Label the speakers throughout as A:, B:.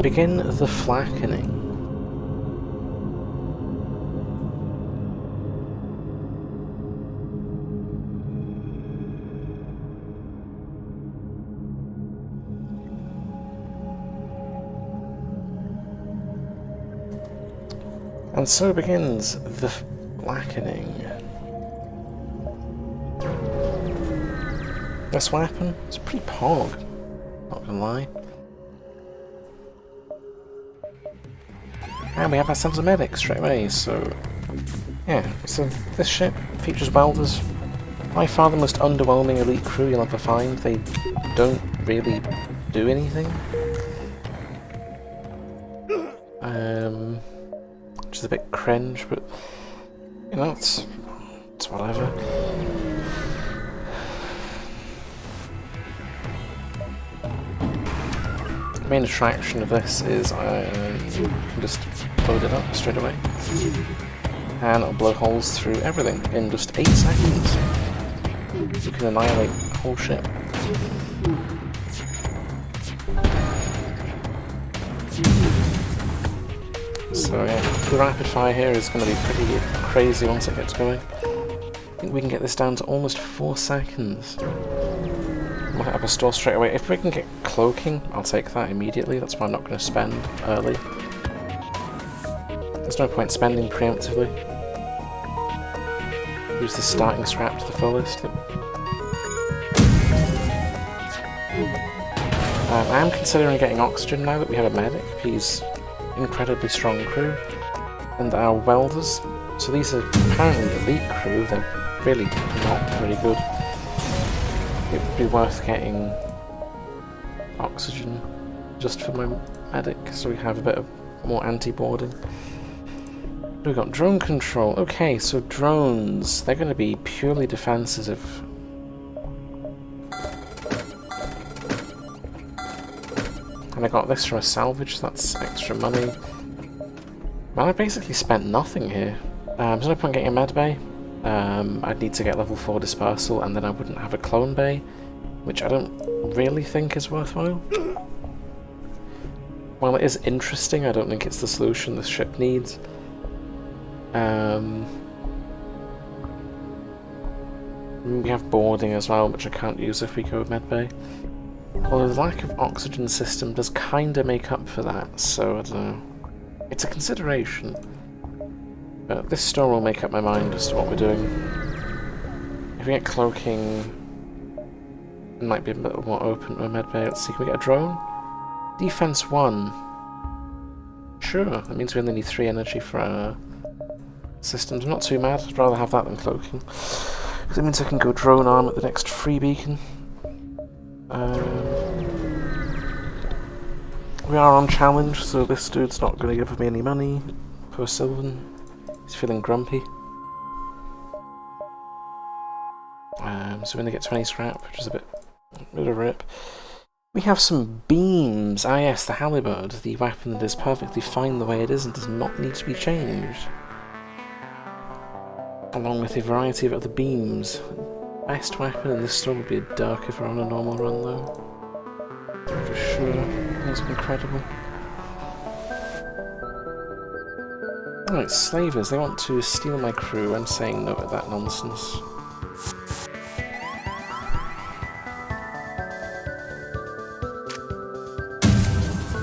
A: Begin the flakkening. And so begins the flakkening. This weapon, it's pretty pog, not gonna lie. And we have ourselves a medic straight away, so yeah, so this ship features welders. By far the most underwhelming elite crew you'll ever find. They don't really do anything. Which is a bit cringe, but you know, it's whatever. The main attraction of this is you can just load it up straight away, and it'll blow holes through everything in just 8 seconds. You can annihilate a whole ship. So yeah, the rapid fire here is going to be pretty crazy once it gets going. I think we can get this down to almost 4 seconds. Might have a store straight away. If we can get cloaking, I'll take that immediately. That's why I'm not going to spend early. There's no point spending preemptively. Use the starting scrap to the fullest. I am considering getting oxygen now that we have a medic. He's incredibly strong crew. And our welders. So these are apparently elite crew. They're really not very good. It would be worth getting oxygen just for my medic, so we have a bit of more anti-boarding. We've got drone control. Okay, so drones, they're going to be purely defensive. And I got this from a salvage, so that's extra money. Well, I basically spent nothing here. There's no point getting a med bay. I'd need to get level 4 dispersal, and then I wouldn't have a clone bay, which I don't really think is worthwhile. While it is interesting, I don't think it's the solution this ship needs. We have boarding as well, which I can't use if we go with med bay. Although the lack of oxygen system does kinda make up for that, so I don't know. It's a consideration. But this store will make up my mind as to what we're doing. If we get cloaking, it might be a bit more open to a med bay. Let's see, can we get a drone? Defense 1. Sure, that means we only need 3 energy for our systems. I'm not too mad, I'd rather have that than cloaking. Because it means I can go drone arm at the next free beacon. We are on challenge, so this dude's not going to give me any money. Poor Sylvan. He's feeling grumpy. So we only get 20 scrap, which is a bit of a rip. We have some beams. Ah yes, the halberd, the weapon that is perfectly fine the way it is and does not need to be changed. Along with a variety of other beams. Best weapon in this store would be a Dirk if we're on a normal run though. For sure. That's incredible. Alright, slavers, they want to steal my crew. I'm saying no to that nonsense.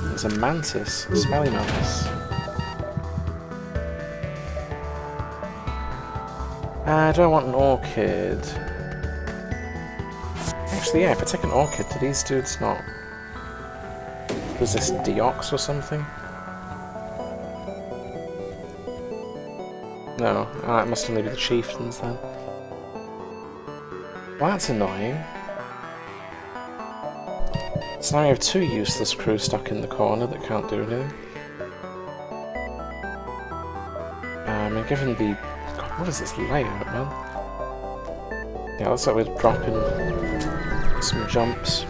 A: There's a mantis, a smelly mantis. Do I want an orchid? Actually, yeah, if I take an orchid, do these dudes not resist deox or something? No, it must only be the chieftains then. Well, that's annoying. So now we have 2 useless crew stuck in the corner that can't do anything. And given the... God, what is this layout, man? Yeah, looks like we're dropping some jumps.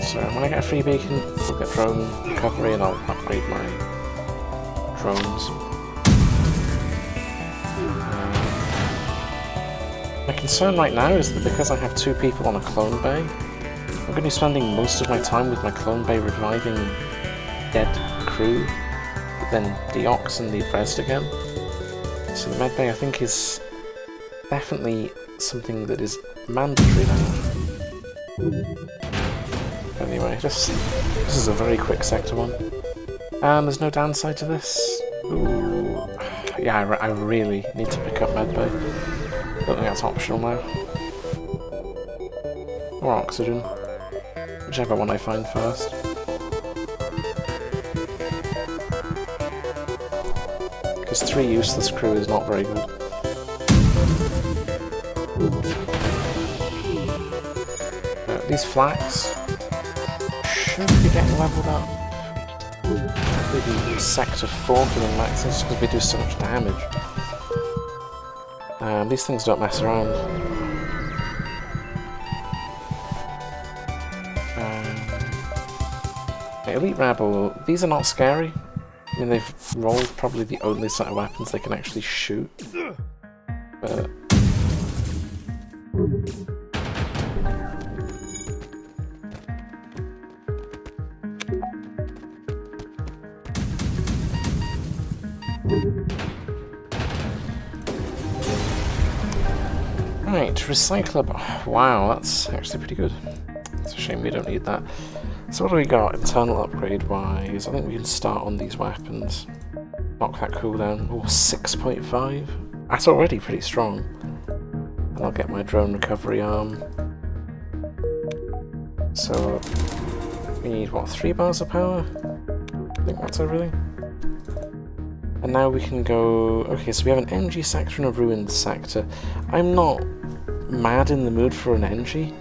A: So when I get a free beacon, we'll get drone recovery and I'll upgrade my drones. I can concern right now is that because I have 2 people on a clone bay, I'm going to be spending most of my time with my clone bay reviving dead crew, but then deox and leave rest again. So the med bay I think is definitely something that is mandatory now. Anyway, this is a very quick sector one. And there's no downside to this. Ooh. Yeah, I really need to pick up medbay. I don't think that's optional now. Or oxygen. Whichever one I find first. Because 3 useless crew is not very good. These flaks should be getting leveled up. Maybe sector 4 for the max, just because we do so much damage. These things don't mess around. Elite Rebel, these are not scary. I mean, they've rolled probably the only set of weapons they can actually shoot. But right, recyclable. Wow, that's actually pretty good. It's a shame we don't need that. So what do we got internal upgrade wise? I think we can start on these weapons. Knock that cooldown. Oh, 6.5. That's already pretty strong. And I'll get my drone recovery arm. So we need what, 3 bars of power? I think that's everything. And now we can go... Okay, so we have an NG sector and a ruined sector. I'm not mad in the mood for an NG.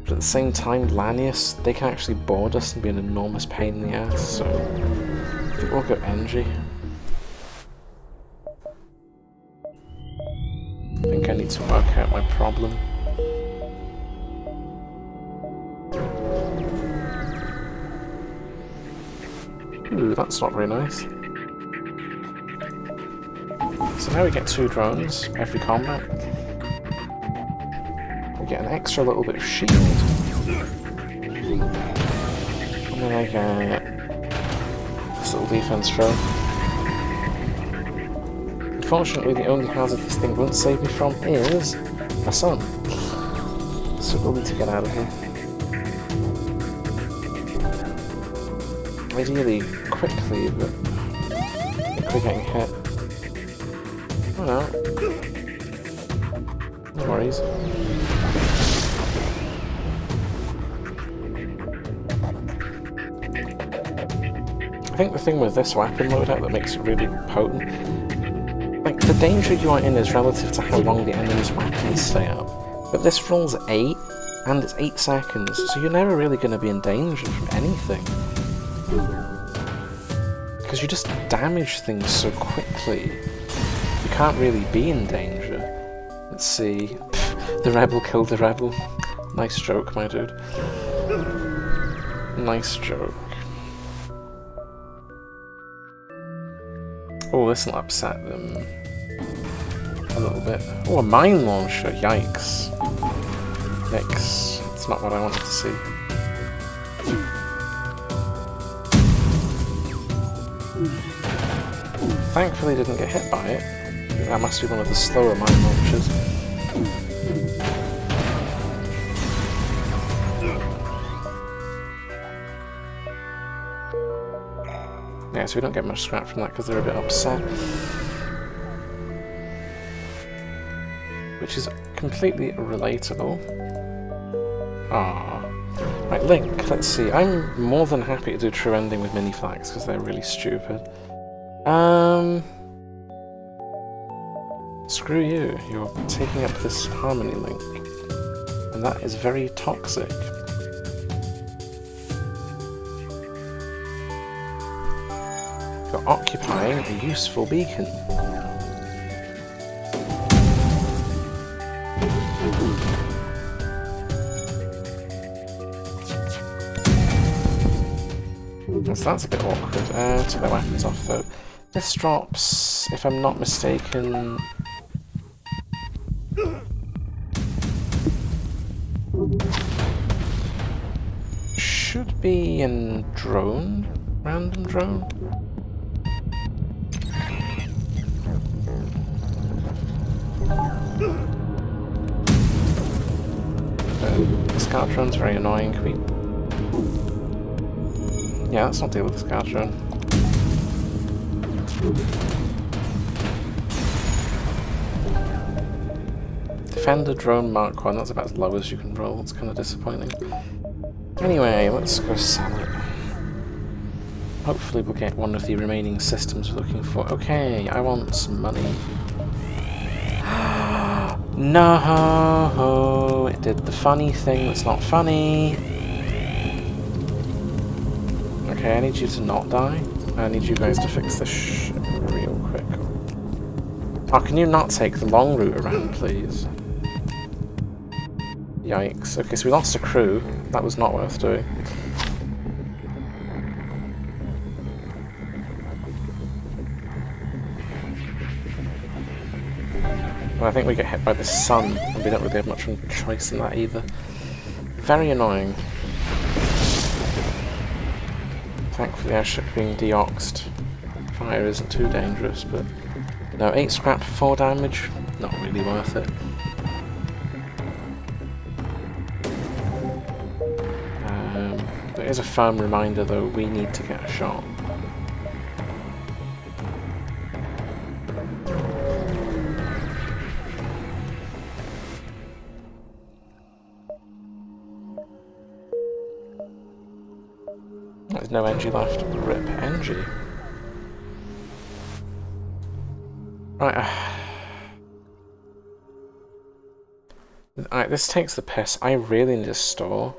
A: But at the same time, Lanius, they can actually board us and be an enormous pain in the ass, so I think we'll go NG. I think I need to work out my problem. Ooh, that's not very nice. So now we get 2 drones every combat. We get an extra little bit of shield. And then I get this little defense throw. Unfortunately, the only hazard this thing won't save me from is my son. So we'll need to get out of here. Ideally, quickly, but quickly getting hit. Oh no. No worries. I think the thing with this weapon loadout that makes it really potent, like, the danger you are in is relative to how long the enemy's weapons stay up. But this rolls 8, and it's 8 seconds, so you're never really going to be in danger from anything. Because you just damage things so quickly, you can't really be in danger. Let's see. Pff, the rebel killed the rebel. Nice joke, my dude. Nice joke. Oh, this'll upset them a little bit. Oh, a mine launcher, yikes. Yikes. It's not what I wanted to see. Thankfully didn't get hit by it. That must be one of the slower mine launchers. Yeah, so we don't get much scrap from that because they're a bit upset. Which is completely relatable. Ah, right, Link, let's see. I'm more than happy to do true ending with mini flags because they're really stupid. Screw you, you're taking up this harmony link. And that is very toxic. You're occupying a useful beacon. So that's a bit awkward. Took their weapons off though. This drops, if I'm not mistaken, should be a drone, random drone. The scout drone's very annoying. Can we... Yeah, let's not deal with the scout drone. Defender drone Mark 1, that's about as low as you can roll, it's kind of disappointing. Anyway, let's go sell it. Hopefully we'll get one of the remaining systems we're looking for. Okay, I want some money. No, it did the funny thing that's not funny. Okay, I need you to not die. I need you guys to fix this shit real quick. Oh, can you not take the long route around, please? Yikes. Okay, so we lost a crew. That was not worth doing. Well, I think we get hit by the sun, and we don't really have much of a choice in that either. Very annoying. Thankfully, our ship being deoxed. Fire isn't too dangerous, but... No, 8 scrap for 4 damage? Not really worth it. There is a firm reminder, though, we need to get a shot. There's no NG left. Rip NG. Right. Alright, this takes the piss. I really need a store.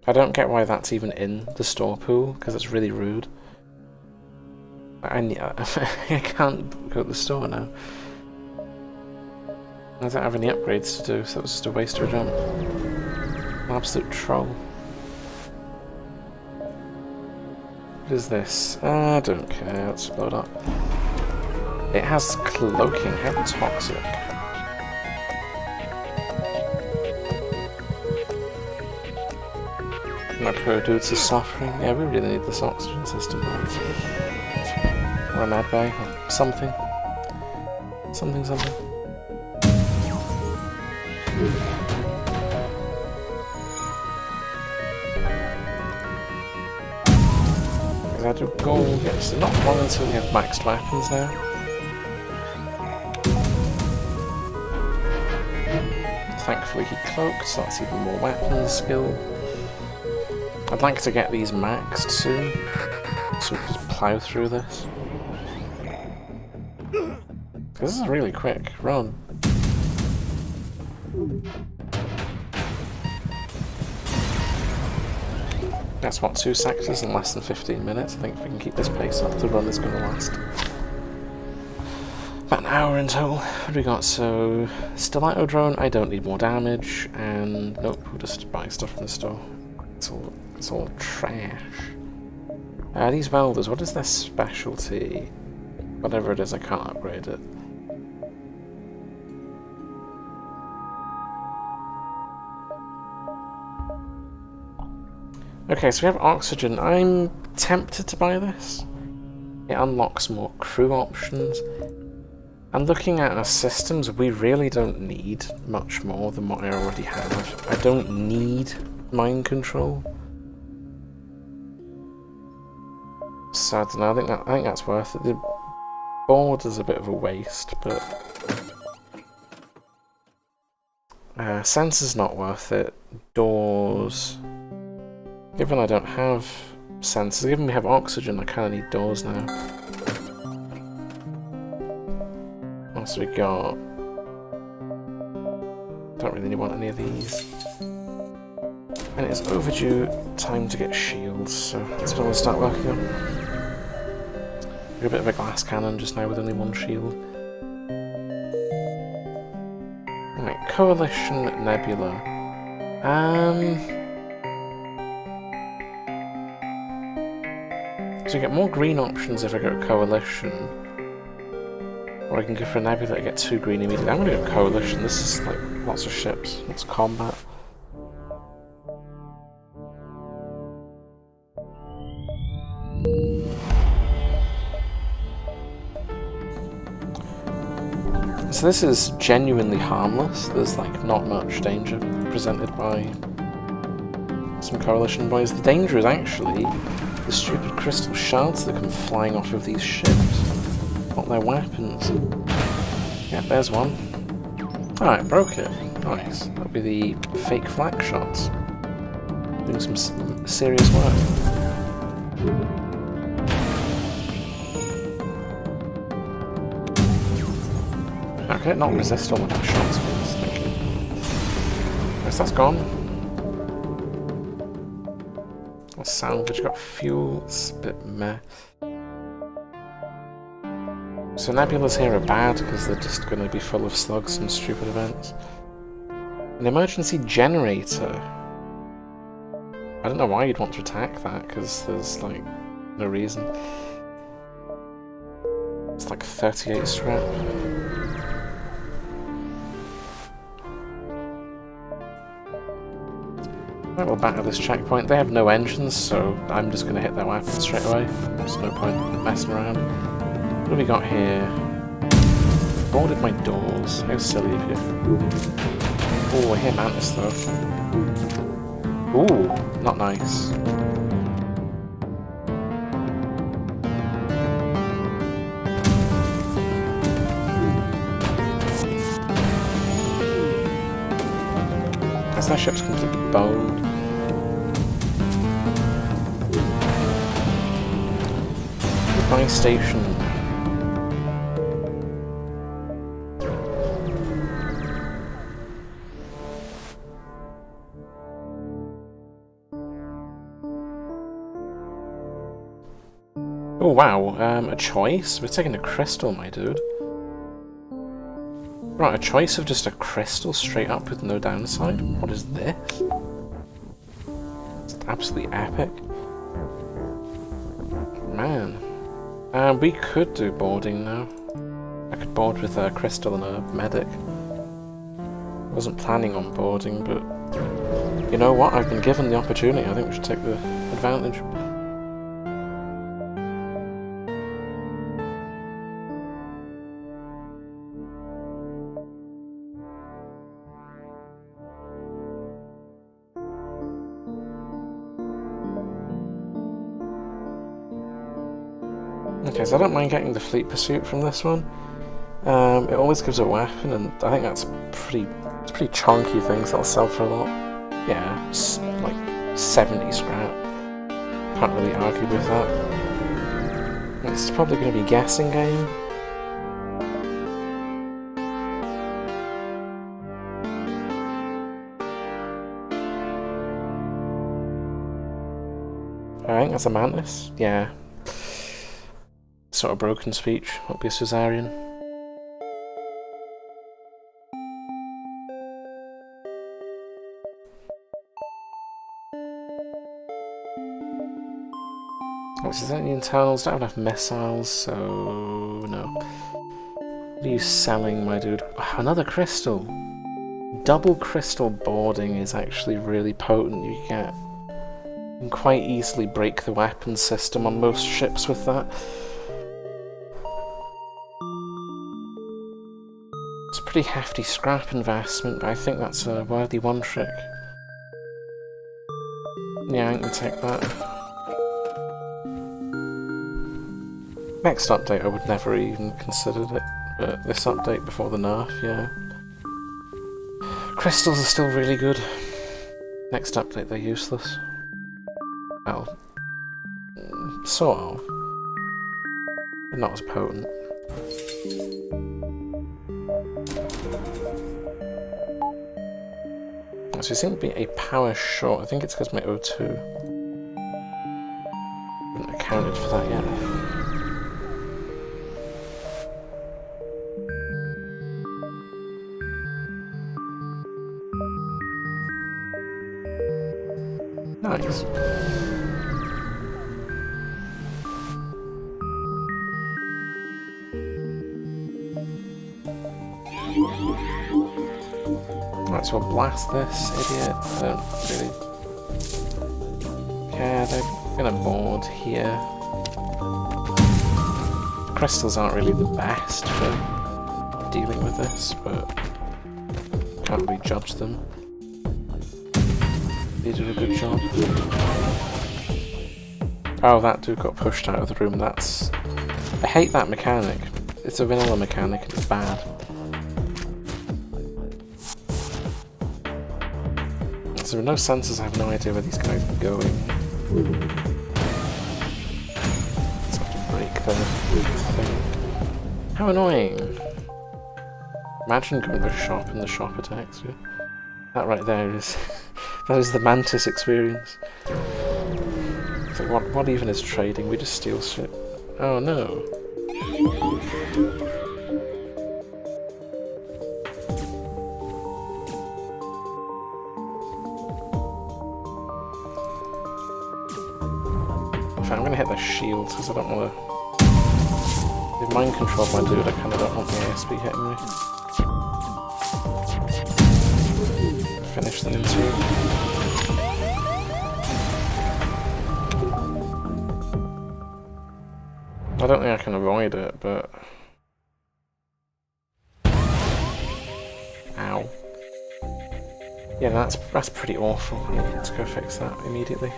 A: I don't get why that's even in the store pool, because it's really rude. I can't go to the store now. I don't have any upgrades to do, so it was just a waste of a jump. An absolute troll. What is this? I don't care, let's blow it up. It has cloaking, how toxic. My pro dudes are suffering. Yeah, we really need this oxygen system. Or a med bay, or something. Something. I do gold, yes, not one until we have maxed weapons now. Thankfully he cloaked, so that's even more weapons skill. I'd like to get these maxed soon, so we can just plow through this. This is a really quick run. That's what, 2 sectors in less than 15 minutes? I think if we can keep this pace up, the run is going to last about an hour in total. What do we got? So, stiletto drone, I don't need more damage, and nope, we'll just buy stuff from the store. It's all trash. These welders, what is their specialty? Whatever it is, I can't upgrade it. Okay, so we have oxygen. I'm tempted to buy this. It unlocks more crew options. And looking at our systems, we really don't need much more than what I already have. I don't need mind control. So I don't know, I think that's worth it. The board is a bit of a waste, but sensor's not worth it. Doors. Given I don't have sensors, given we have oxygen, I kind of need doors now. What else we got? Don't really want any of these. And it's overdue time to get shields, so that's what we'll start working on. We're a bit of a glass cannon just now with only 1 shield. Right, Coalition Nebula. So I get more green options if I go Coalition. Or I can go for a Nebula to get 2 green immediately. I'm gonna go Coalition, this is like lots of ships, lots of combat. So this is genuinely harmless. There's like not much danger presented by some coalition boys. The danger is actually the stupid crystal shards that come flying off of these ships. Not their weapons. Yeah, there's one. Alright, broke it. Nice. That'll be the fake flak shots. Doing some serious work. Okay, not resist all of that shots, please. Thank you. Yes, that's gone. Salvage, got fuel, it's a bit meh. So nebulas here are bad because they're just going to be full of slugs and stupid events. An emergency generator. I don't know why you'd want to attack that because there's like no reason. It's like 38 scrap. Right, we'll back at this checkpoint. They have no engines, so I'm just going to hit their weapons straight away. There's no point messing around. What have we got here? Boarded my doors. How silly of you. Oh, I hear Mantis though. Ooh, not nice. As that ship's completely boned. Goodbye station. Oh wow, a choice? We're taking a crystal, my dude. Right, a choice of just a crystal straight up with no downside? What is this? It's absolutely epic. Man. We could do boarding now. I could board with a crystal and a medic. I wasn't planning on boarding, but you know what? I've been given the opportunity. I think we should take the advantage. Okay, so I don't mind getting the fleet pursuit from this one. It always gives a weapon, and I think that's pretty chunky things that'll sell for a lot. Yeah, like 70 scrap. Can't really argue with that. It's probably going to be guessing game. I think that's a Mantis. Yeah. Sort of broken speech. Won't be a Caesarean. Is there any internals? Don't have enough missiles, so no. What are you selling, my dude? Oh, another crystal. Double crystal boarding is actually really potent. You can quite easily break the weapon system on most ships with that. It's a pretty hefty scrap investment, but I think that's a worthy one trick. Yeah, I can take that. Next update I would never even considered it, but this update before the nerf, yeah. Crystals are still really good. Next update they're useless. Well, sort of. But not as potent. So it seems to be a power short. I think it's because my O2 haven't accounted for that yet. Nice. Right, so we'll blast this idiot. I don't really care. They're gonna board here. Crystals aren't really the best for dealing with this, but can't really judge them. They did a good job. Oh, that dude got pushed out of the room. That's... I hate that mechanic. It's a vanilla mechanic and it's bad. So there are no sensors, I have no idea where these guys are going. Let's have to break the thing. How annoying! Imagine going to a shop and the shop attacks you. That right there is... that is the Mantis experience. It's like, what even is trading? We just steal shit. Oh no. I'm gonna hit the shields because I don't want to... If mind controlled my dude, I kinda don't want the ASB hitting me. Finish them into... I don't think I can avoid it, but... Ow. Yeah, that's pretty awful. Let's go fix that immediately.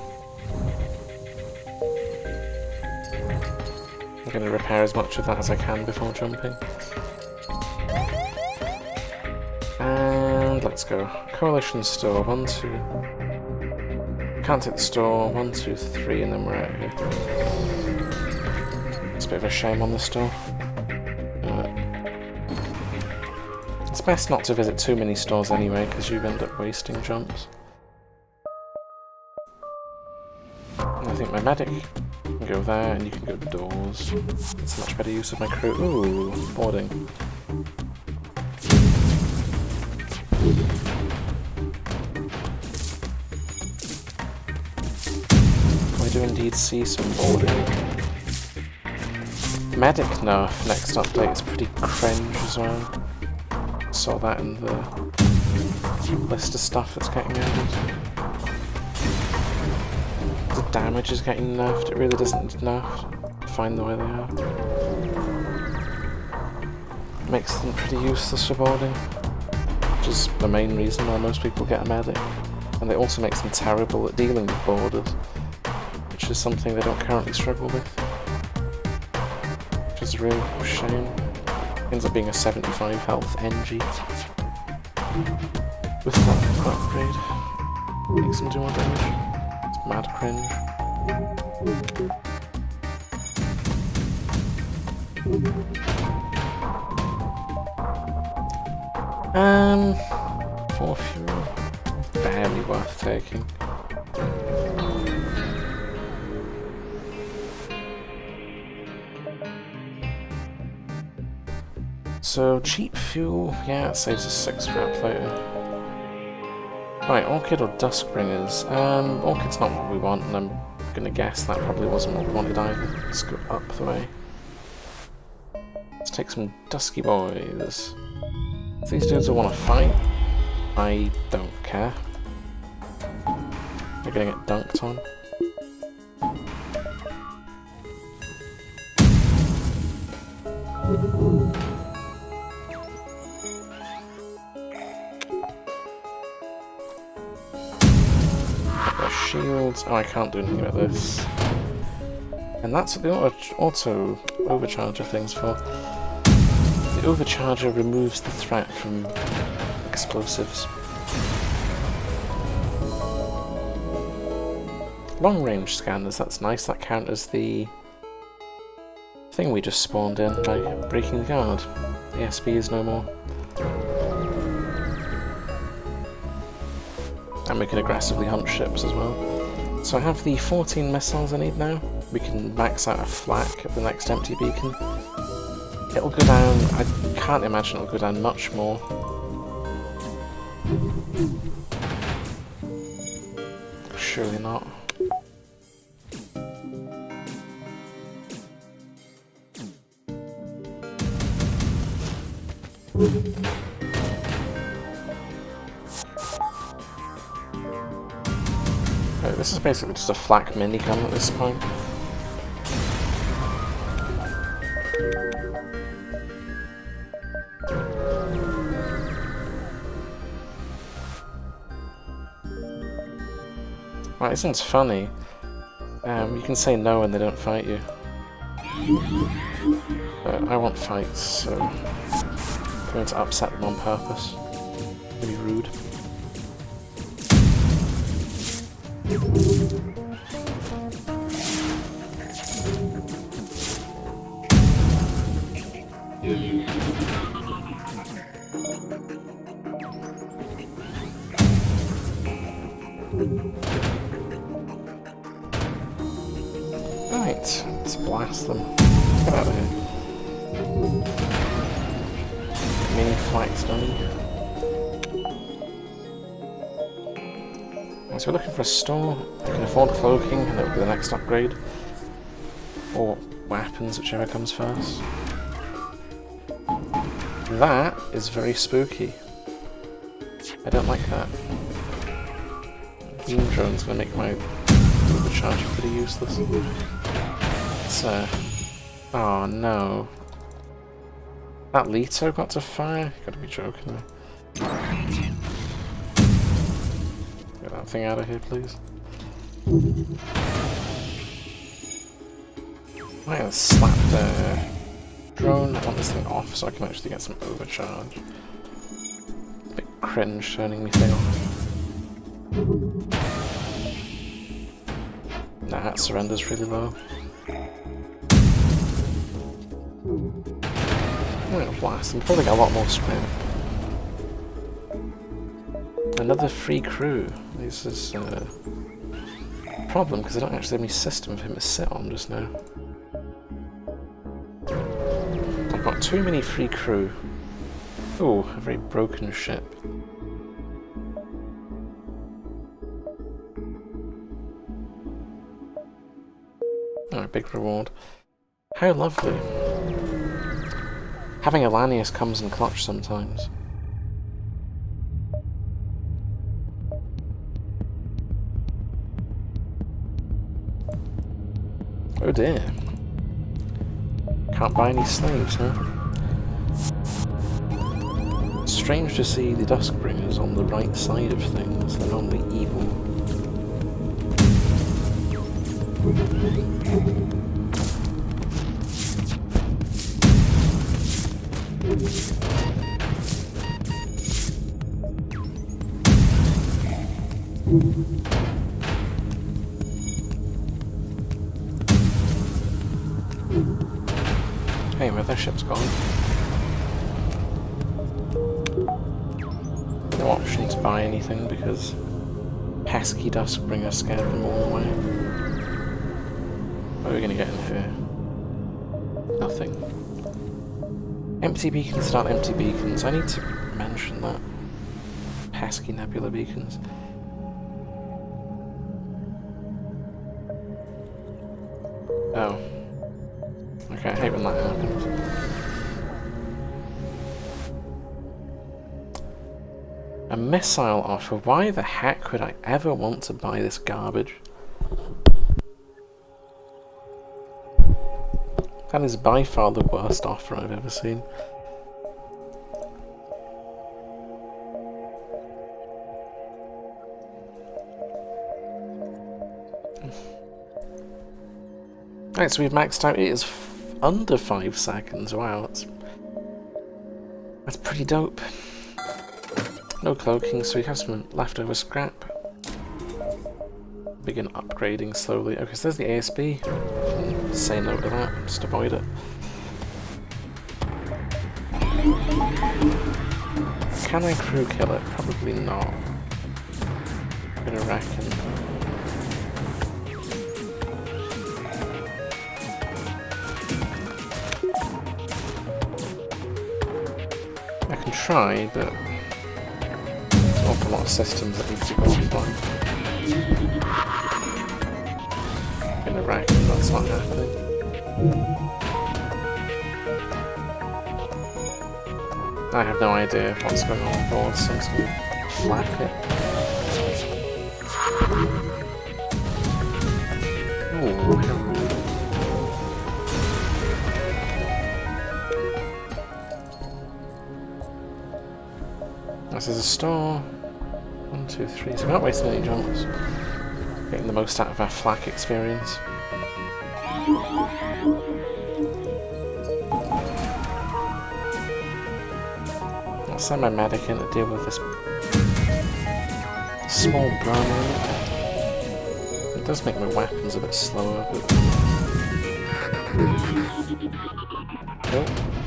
A: I'm going to repair as much of that as I can before jumping. And let's go. Coalition store, 1, 2. Can't take the store, 1, 2, 3, and then we're out here. It's a bit of a shame on the store. It's best not to visit too many stores anyway, because you end up wasting jumps. And I think my medic can go there, and you can go doors. It's a much better use of my crew. Ooh, boarding. I do indeed see some boarding. Medic nerf next update is pretty cringe as well. Saw that in the list of stuff that's getting added. The damage is getting nerfed, it really doesn't need nerfed. Find the way they are. Makes them pretty useless for boarding, which is the main reason why most people get a medic. And it also makes them terrible at dealing with boarders, which is something they don't currently struggle with. Which is a real shame. Ends up being a 75 health NG. With that upgrade. Makes them do more damage. It's mad cringe. 4 fuel. Barely worth taking. So, cheap fuel, yeah, it saves us 6 scrap later. Right, Orchid or Duskbringers? Orchid's not what we want, and I'm gonna guess that probably wasn't what we wanted either. Let's go up the way. Let's take some Dusky Boys. If these dudes will want to fight, I don't care. They're gonna get dunked on. Shields. Oh, I can't do anything about this. And that's what the auto overcharger thing's for. The overcharger removes the threat from explosives. Long range scanners, that's nice. That counters the thing we just spawned in by breaking the guard. The SB is no more. And we can aggressively hunt ships as well. So I have the 14 missiles I need now. We can max out a flak at the next empty beacon. It'll go down, I can't imagine it'll go down much more. Surely not. This is basically just a flak minigun at this point. Right, this one's funny. You can say no and they don't fight you. I want fights, so I'm going to upset them on purpose. Maybe rude. Right, let's blast them. Get out of here. Mini Flak's done. So we're looking for a store. I can afford cloaking, and that would be the next upgrade. Or weapons, whichever comes first. That is very spooky. I don't like that. Beam drone's gonna make my overcharge pretty useless. It's oh no. That Leto got to fire? You gotta be joking me. Get that thing out of here, please. I'm gonna slap the drone. I want this thing off so I can actually get some overcharge. A bit cringe turning me thing off. Nah, that surrender's really low. I'm gonna blast them. Probably got a lot more sprint. Another free crew. This is a problem because I don't actually have any system for him to sit on just now. I've got too many free crew. Ooh, a very broken ship. Oh, big reward. How lovely. Having a Lanius comes in clutch sometimes. Oh dear. Can't buy any slaves, huh? It's strange to see the Duskbringers on the right side of things. They're normally evil. Hey, where their ship's gone? No option to buy anything because pesky Duskbringer scared them all away. What are we gonna get in here? Nothing. Empty beacons start empty beacons. I need to mention that. Pesky nebula beacons. Oh. Okay, I hate when that happens. A missile offer. Why the heck would I ever want to buy this garbage? That is by far the worst offer I've ever seen. Right, so we've maxed out. It is under 5 seconds. Wow, that's pretty dope. No cloaking, so we have some leftover scrap. Begin upgrading slowly. Okay, so there's the ASB. Say no to that, just avoid it. Can I crew kill it? Probably not. I'm gonna reckon. I can try, but there's an awful lot of systems that need to go offline. I'm gonna reckon that's not happening. I have no idea what's going on board, so I'm just gonna flak it. Ooh, this is a store. 1, 2, 3. So we're not wasting any jumps. Getting the most out of our flak experience. I'll send my medic in to deal with this small burn. It does make my weapons a bit slower, but... Oh,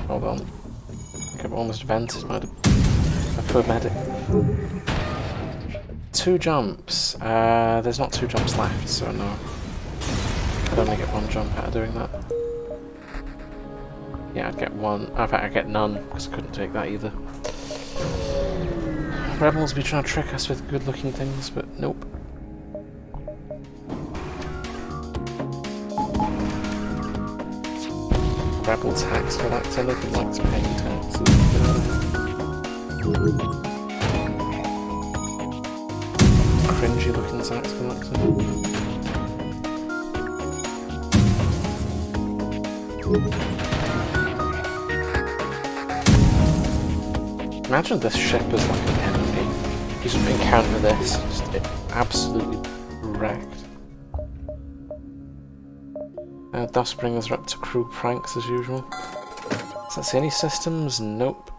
A: hold on. I think I've almost vented my poor medic. 2 jumps. There's not 2 jumps left, so no. I'd only get 1 jump out of doing that. Yeah, I'd get 1. In fact, I'd get none, because I couldn't take that either. Rebels be trying to trick us with good-looking things, but nope. Rebel tax collector looking like it's paying taxes. Cringy looking tax collector. Imagine this ship as like an enemy. You just encounter this, just absolutely wrecked. Dustbringers are up to crew pranks as usual. Does that see any systems? Nope.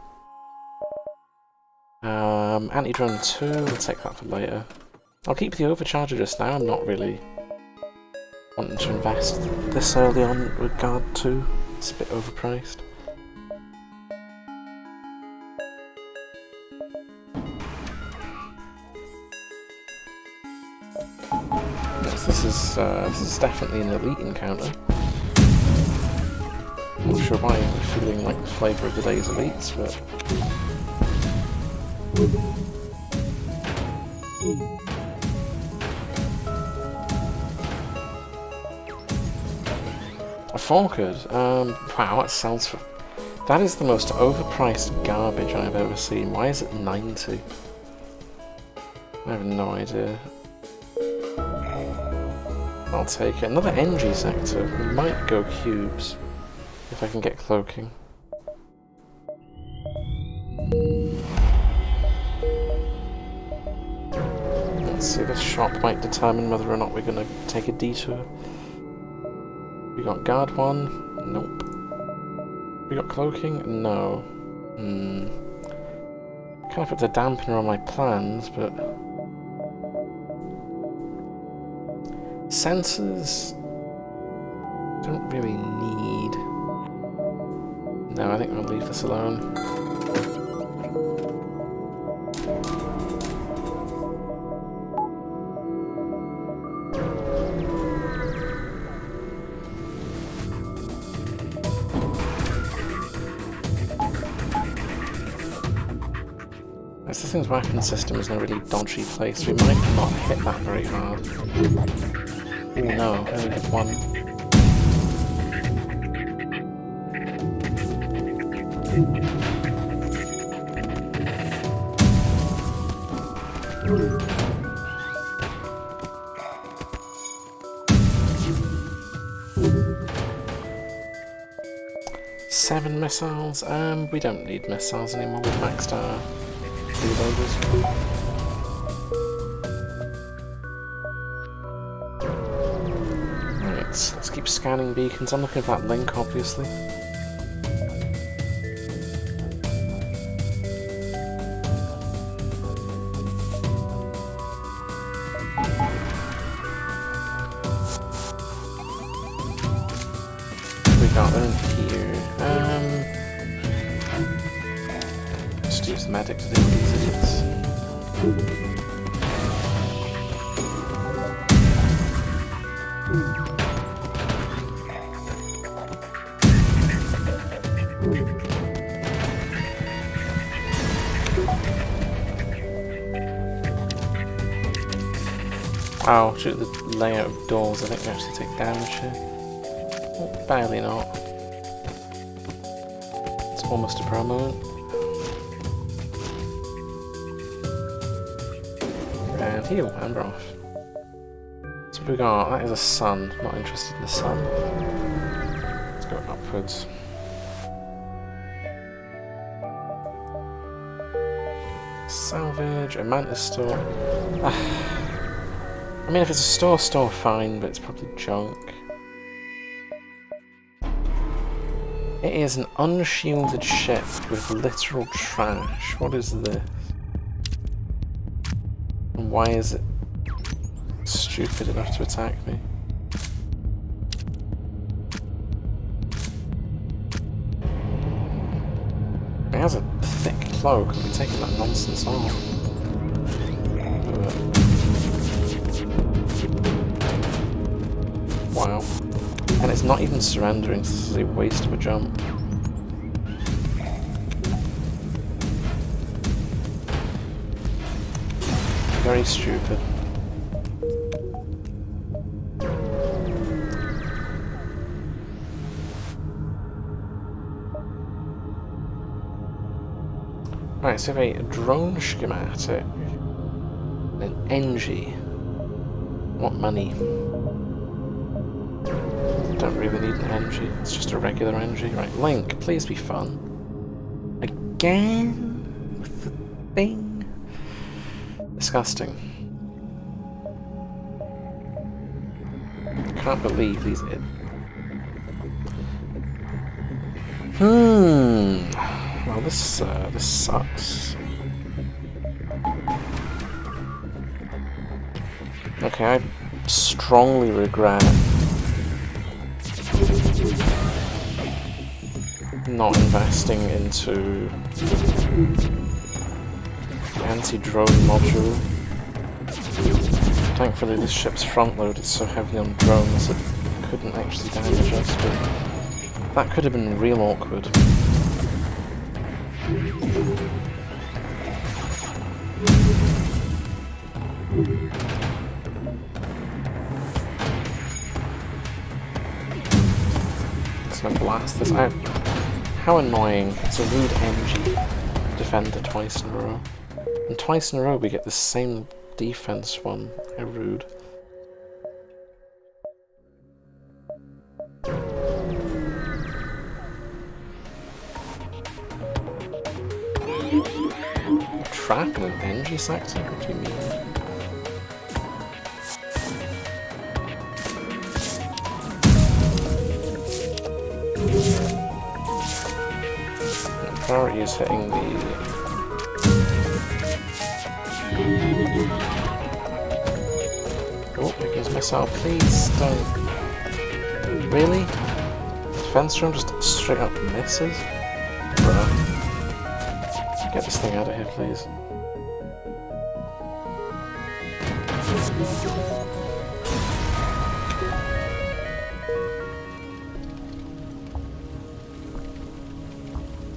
A: Anti-drone 2, we'll take that for later. I'll keep the overcharger just now, I'm not really wanting to invest this early on with Guard 2. It's a bit overpriced. Yes, this is definitely an elite encounter. I'm not sure why I'm feeling like the flavour of the day's elites, but... A Falkard? Wow, that sells for... That is the most overpriced garbage I've ever seen. Why is it 90? I have no idea. I'll take it. Another NG sector. We might go cubes, if I can get cloaking. Let's see, this shop might determine whether or not we're going to take a detour. We got guard 1? Nope. We got cloaking? No. Kind of puts a dampener on my plans, but... Sensors... don't really need... No, I think I'll leave this alone. This thing's weapon system is in a really dodgy place. We might not hit that very hard. Oh no, I only hit 1. Seven missiles? We don't need missiles anymore. We've maxed our reloaders. Right, let's keep scanning beacons. I'm looking for that link, obviously. We got them here. Just use the medic to deal with these idiots. Oh, due to the layout of doors, I think we actually take damage here. Oh, barely not. It's almost a pro moment. And heal, and we're off. So we got, that is a sun. Not interested in the sun. Let's go upwards. Salvage, a mantis store. I mean, if it's a store, fine, but it's probably junk. It is an unshielded ship with literal trash. What is this? And why is it stupid enough to attack me? It has a thick cloak. I'll be taking that nonsense off. Wow. And it's not even surrendering, so this is a waste of a jump. Very stupid. Right, so we have a drone schematic, an NG. What money? Don't really need an NG, it's just a regular NG. Right, Link, please be fun. Again? With the thing? Disgusting. I can't believe these... Well, this sucks. Okay, I strongly regret not investing into the anti-drone module. Thankfully this ship's front load is so heavy on drones it couldn't actually damage us, but that could have been real awkward. It's gonna blast this out. How annoying. It's a rude NG defender twice in a row. And twice in a row we get the same defense one. How rude. Trap in an NG sector? What do you mean? Priority is hitting the... Oh, here goes missile. Please don't... Really? Defense drone just straight up misses? Bruh. Get this thing out of here, please.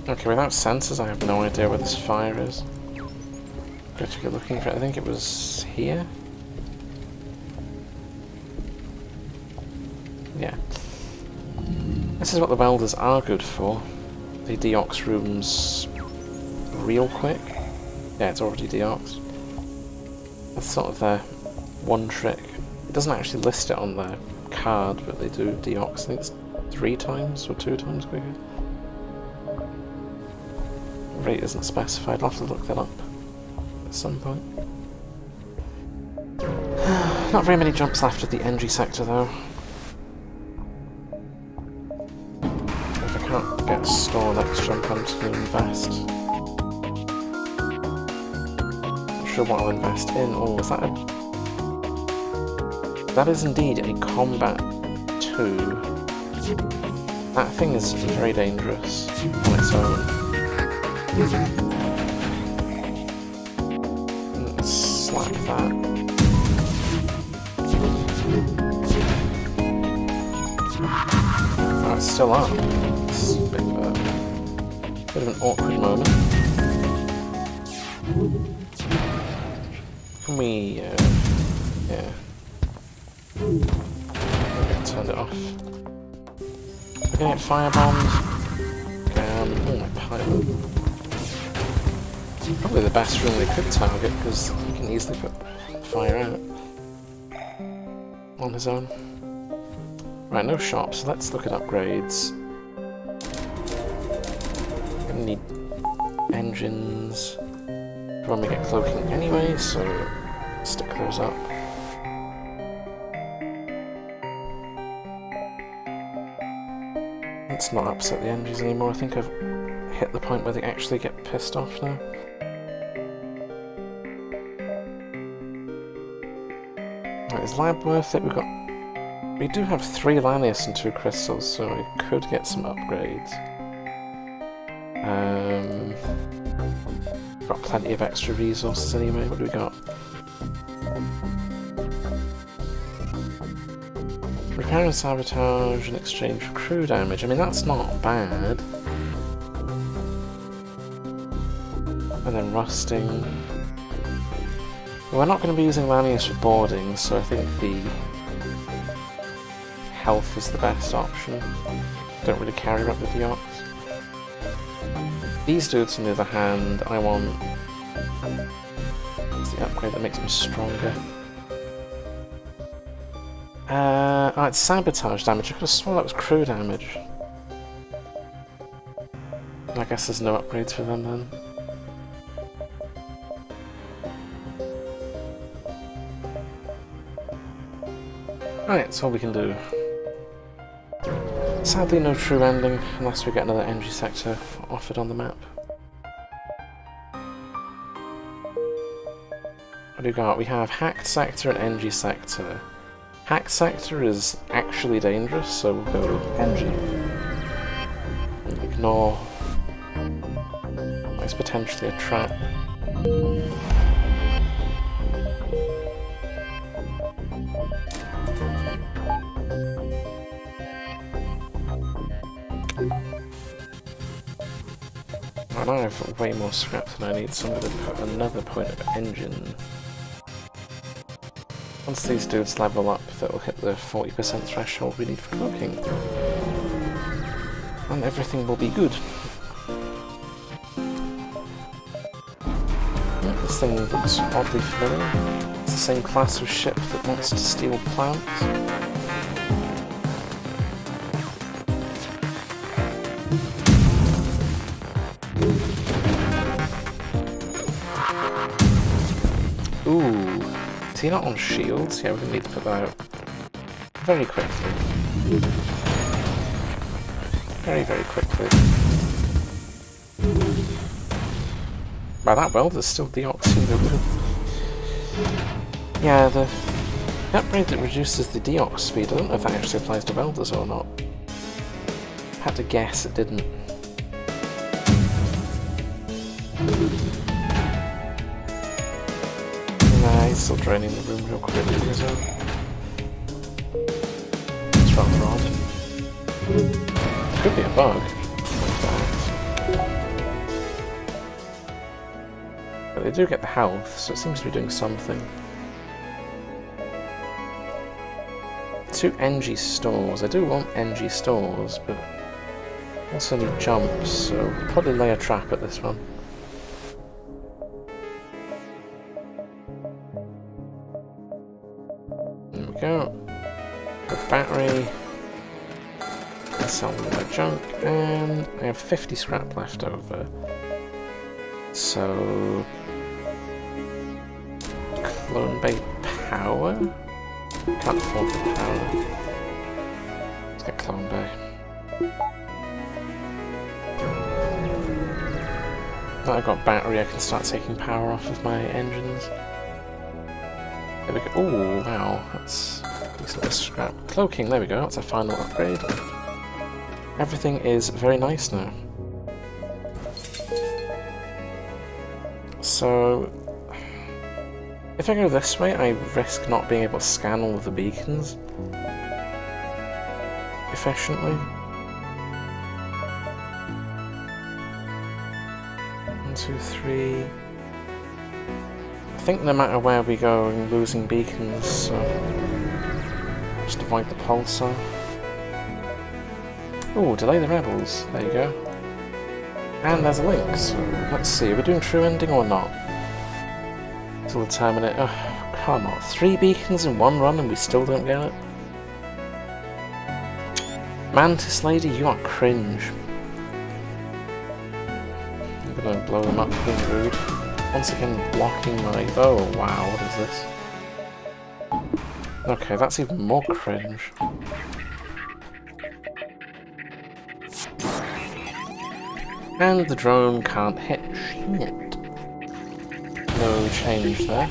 A: Okay, without sensors, I have no idea where this fire is. Got to go looking for it. I think it was here? Yeah. This is what the welders are good for. They deox rooms real quick. Yeah, it's already deoxed. That's sort of their one trick. It doesn't actually list it on their card, but they do deox. I think it's 3 times or 2 times quicker. Rate isn't specified. I'll have to look that up at some point. Not very many jumps left at the NG sector though. If I can't get a store next jump, I'm just going to invest. Not sure what I'll invest in. Oh, is that a... That is indeed a Combat 2. That thing is very dangerous on its own. Let's slap that. Oh, it's still up. It's a bit of an awkward moment. Can we, yeah. Okay, turned it off. We're gonna get firebombed. Oh, my pilot. Probably the best room they could target, because he can easily put fire out on his own. Right, no shops, let's look at upgrades. Gonna need engines for when we get cloaking anyway, so stick those up. Let's not upset the engines anymore. I think I've hit the point where they actually get pissed off now. Right, is lab worth it? We do have 3 Lanius and 2 crystals, so we could get some upgrades. Got plenty of extra resources anyway. What do we got? Repair and sabotage in exchange for crew damage. I mean, that's not bad. And then rusting. We're not going to be using Lanius for boarding, so I think the health is the best option. Don't really carry up with the yachts. These dudes, on the other hand, I want the upgrade that makes me stronger. Oh, it's sabotage damage. I could have sworn that was crew damage. I guess there's no upgrades for them then. Right, that's all we can do. Sadly, no true ending unless we get another energy sector offered on the map. What do we got? We have hacked sector and energy sector. Hacked sector is actually dangerous, so we'll go with energy. Ignore. It's potentially a trap. I have way more scrap than I need, so I'm going to put another point of engine. Once these dudes level up, they'll hit the 40% threshold we need for cloaking. And everything will be good. This thing looks oddly familiar. It's the same class of ship that wants to steal plants. Ooh, is he not on shields? Yeah, we need to put that out very quickly. Very, very quickly. Wow, that welder's still deoxing though. Yeah, the upgrade that reduces the deox speed, I don't know if that actually applies to welders or not. I had to guess it didn't. He's still draining the room real quickly as well. It's rather odd. Could be a bug. But they do get the health, so it seems to be doing something. 2 NG stores. I do want NG stores, but also need jumps, so I'll probably lay a trap at this one. Go. Good battery. Sell my junk, and I have 50 scrap left over. So, Clone Bay power? Can't afford the power. Let's get Clone Bay. Now I've got battery, I can start taking power off of my engines. There we go. Ooh, wow, that's a decent bit of scrap. Cloaking, there we go, that's a final upgrade. Everything is very nice now. So, if I go this way, I risk not being able to scan all of the beacons efficiently. 1, 2, 3... I think no matter where we go, we're losing beacons, so just avoid the pulsar. Ooh, delay the rebels. There you go. And there's a link, so let's see, are we doing true ending or not? Till the terminate. Oh, come on. 3 beacons in 1 run and we still don't get it? Mantis Lady, you are cringe. I'm gonna blow them up for being rude. Once again, blocking my... Oh, wow, what is this? Okay, that's even more cringe. And the drone can't hit shit. No change there.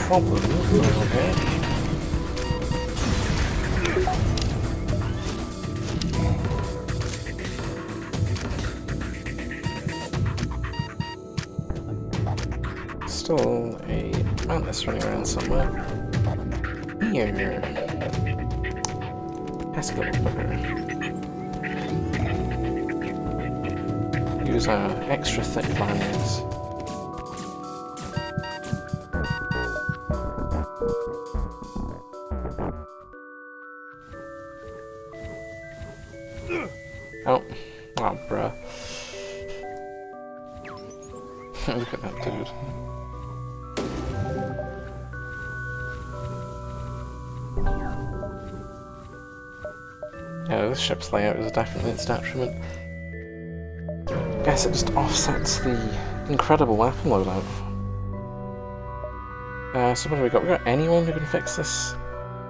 A: Problem around here. Still a mantis running around somewhere. Here. Pesky little bugger. Use our extra thick lanyards. Oh, bruh. Look at that dude. Yeah, this ship's layout is definitely its detriment. Guess it just offsets the incredible weapon loadout. So what have we got? We got anyone who can fix this?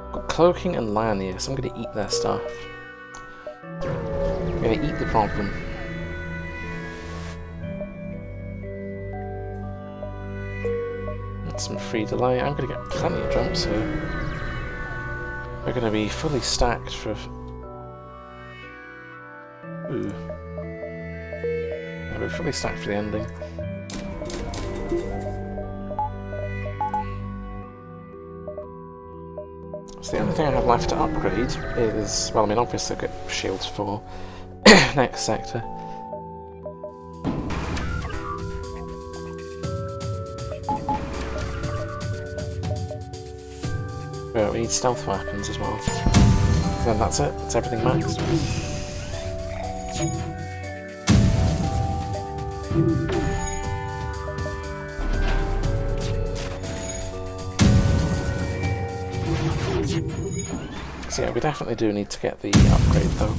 A: We've got cloaking and lanyards, so I'm gonna eat their stuff. I'm gonna eat the problem. That's some free delay. I'm gonna get plenty of jumps here. We're gonna be fully stacked for... Ooh. Yeah, we're fully stacked for the ending. So the only thing I have left to upgrade is... Well, I mean, obviously I've got shields for next sector. But we need stealth weapons as well. Then that's it. That's everything maxed. So yeah, we definitely do need to get the upgrade though.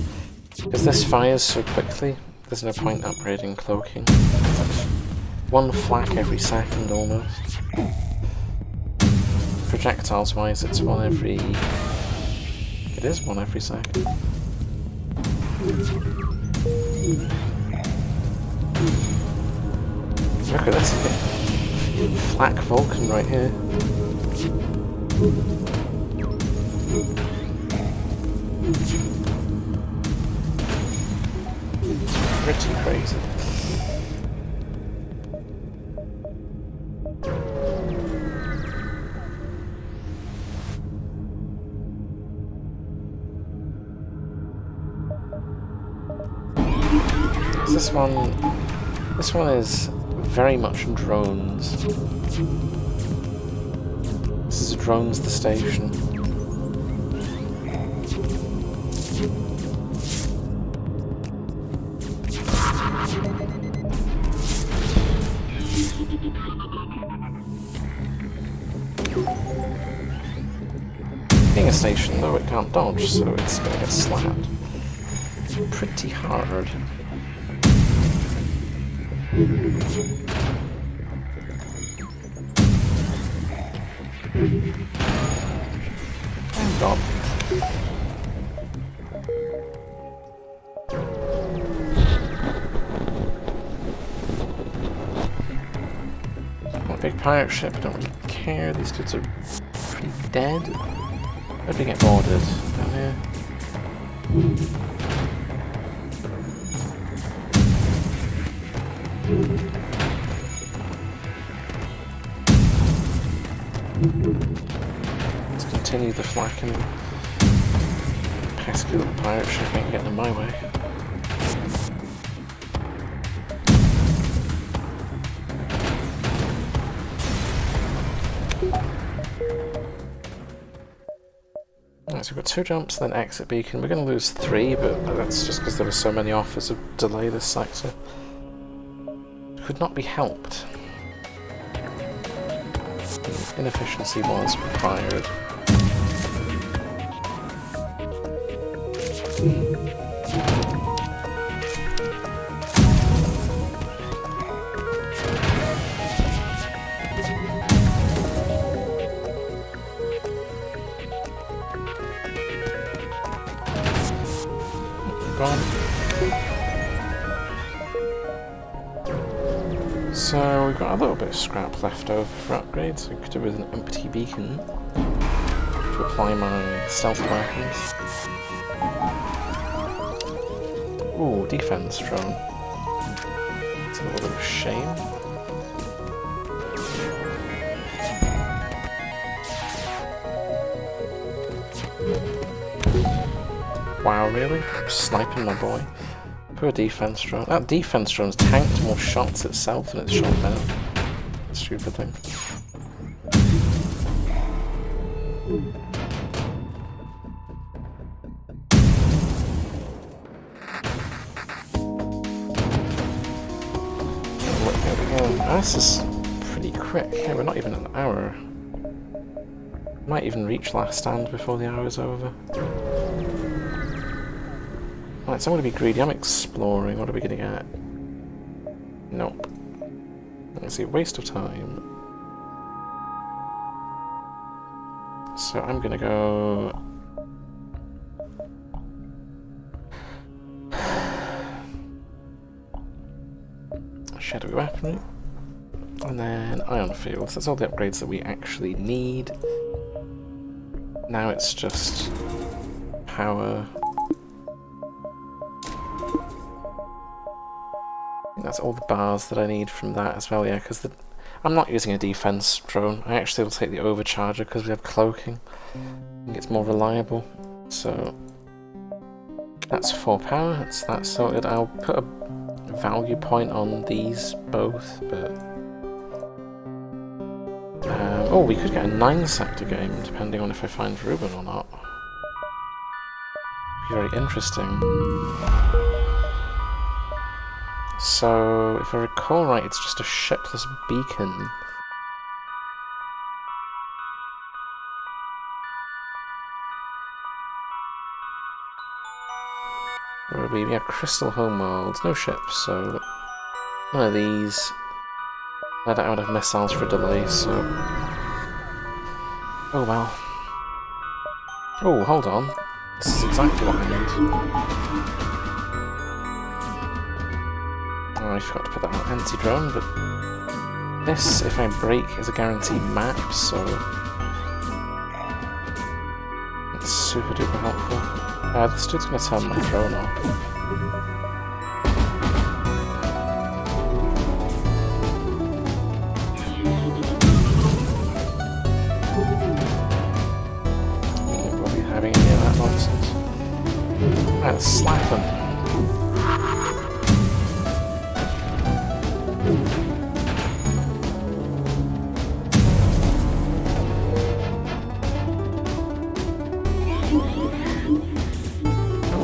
A: Because this fires so quickly, there's no point upgrading cloaking. It's like one flak every second almost. Projectiles wise, it's one every... It is one every second. Look at this, Flak Vulcan right here. Pretty crazy. This one is very much drones. This is drones the station. Being a station though, it can't dodge, so it's gonna get slapped pretty hard. Thank God. A big pirate ship, don't really care. These dudes are pretty dead. Where'd we get boarded? Down here. Let's continue the flakkening. Pesky little pirate ship ain't getting in my way. Right, so we've got 2 jumps, then exit beacon. We're going to lose 3, but that's just because there were so many offers of delay this sector. Could not be helped. inefficiency was required. Gone. So we've got a little bit of scrap left over for upgrades. We could do with an empty beacon to apply my stealth weapons. Ooh, defense drone. It's a little bit of a shame. Wow, really? Sniping my boy. Poor defense drone. That defense drone's tanked more shots itself than it's shot down. Stupid thing. There we go. This is pretty quick. Hey, we're not even an hour. Might even reach last stand before the hour's over. Right, so I'm going to be greedy. I'm exploring. What are we going to get? Nope. Let's see, waste of time. So I'm going to go... shadowy weaponry. And then ion fields. That's all the upgrades that we actually need. Now it's just power. That's all the bars that I need from that as well, yeah, because I'm not using a defense drone. I actually will take the overcharger because we have cloaking. I think it's more reliable. So that's 4 power, that's that sorted. I'll put a value point on these both, but oh, we could get a 9-sector game depending on if I find Ruben or not. Very interesting. So, if I recall right, it's just a shipless beacon. We have crystal homeworlds, no ships, so none of these. I don't have missiles for delay, so... oh well. Oh, hold on. This is exactly what I need. Oh, I forgot to put that on anti-drone, but this, if I break, is a guaranteed map, so it's super duper helpful. This dude's gonna turn my drone off. We'll be having any of that nonsense. Right, let's slap them.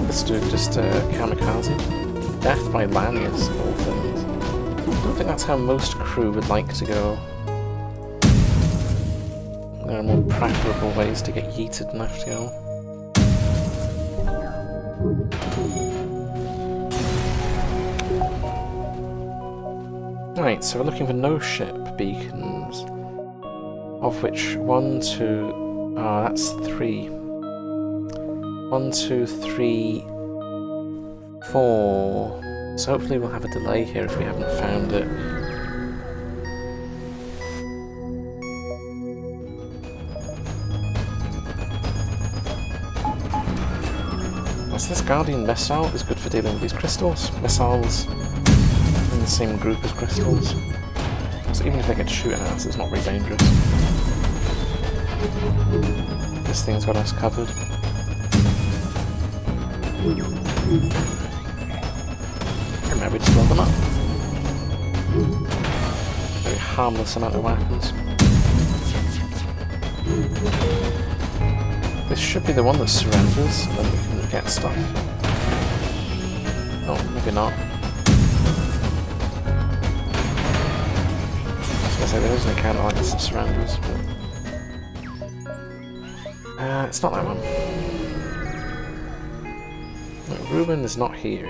A: This dude just kamikaze. Death by Lanius, of all things. I don't think that's how most crew would like to go. There are more preferable ways to get yeeted in FTL. Right, so we're looking for no ship beacons, of which 1, 2, that's 3. 1, 2, 3, 4. So hopefully we'll have a delay here if we haven't found it. So this Guardian missile is good for dealing with these crystals. Missiles in the same group as crystals. So even if they get to shoot at us, it's not very dangerous. This thing's got us covered. And maybe just blow them up. Very harmless amount of weapons. This should be the one that surrenders, and then we can get stuff. Oh, maybe not. I was gonna say there is an account like this that surrenders, but It's not that one. No, Ruben is not here.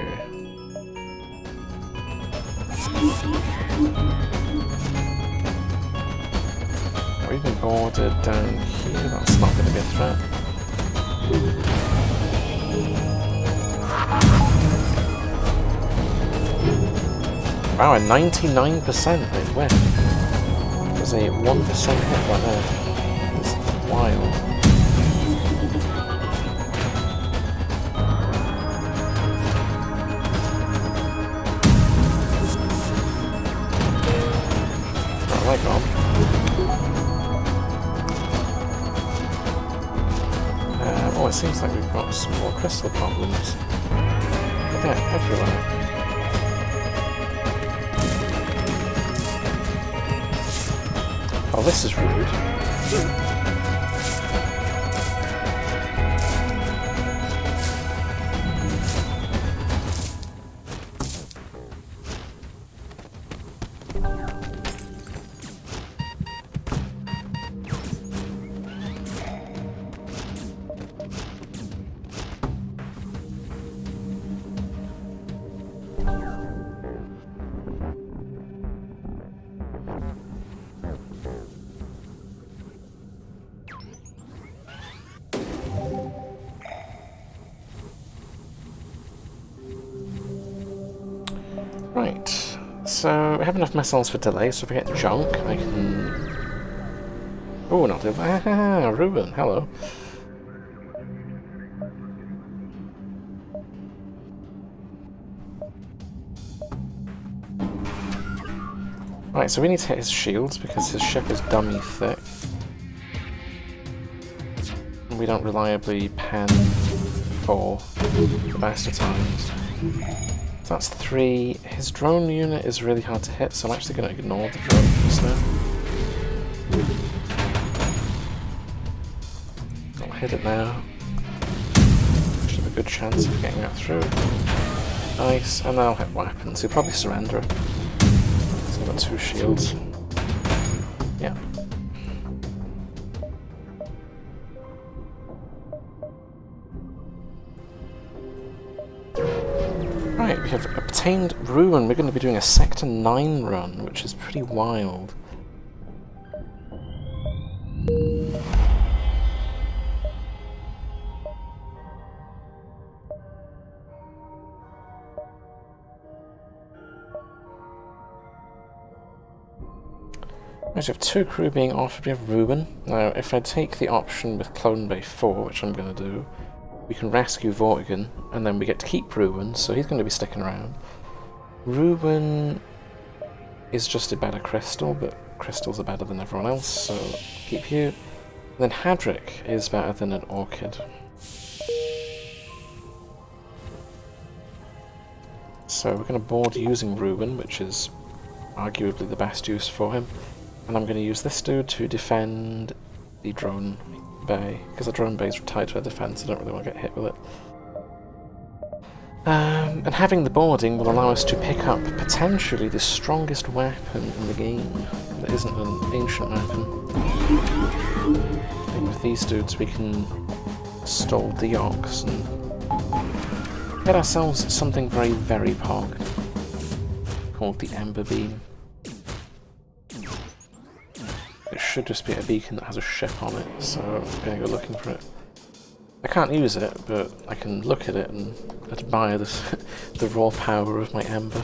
A: We've been boarded down here. That's not going to be a threat. Wow, a 99% they whiff. There's a 1% hit right there. It's wild. Oh my god. Oh, it seems like we've got some more crystal problems. Yeah, everywhere. Oh, this is rude. Right, so we have enough missiles for delay, so if I get junk, I can... Oh, not delay. Ah, Ruben, hello. Right, so we need to hit his shields because his ship is dummy thick. And we don't reliably pen for the best of times. So that's 3. His drone unit is really hard to hit, so I'm actually going to ignore the drone just now. I'll hit it now. Should have a good chance of getting that through. Nice, and then I'll hit weapons. He'll probably surrender. So I've got 2 shields. Yeah. Right, we have obtained Ruin. We're going to be doing a Sector 9 run, which is pretty wild. Right, we have 2 crew being offered. We have Ruben. Now, if I take the option with Clone Bay 4, which I'm going to do, we can rescue Vortigern, and then we get to keep Ruben, so he's going to be sticking around. Ruben is just a better crystal, but crystals are better than everyone else, so keep you. And then Hadric is better than an orchid. So we're going to board using Ruben, which is arguably the best use for him. And I'm going to use this dude to defend the drone bay, because the drone bay is tied to a defense, I don't really want to get hit with it. And having the boarding will allow us to pick up potentially the strongest weapon in the game that isn't an ancient weapon. And with these dudes we can stall Deox and get ourselves something very, very pog called the Ember Beam. It should just be a beacon that has a ship on it, so I'm going to go looking for it. I can't use it, but I can look at it and admire the raw power of my Ember.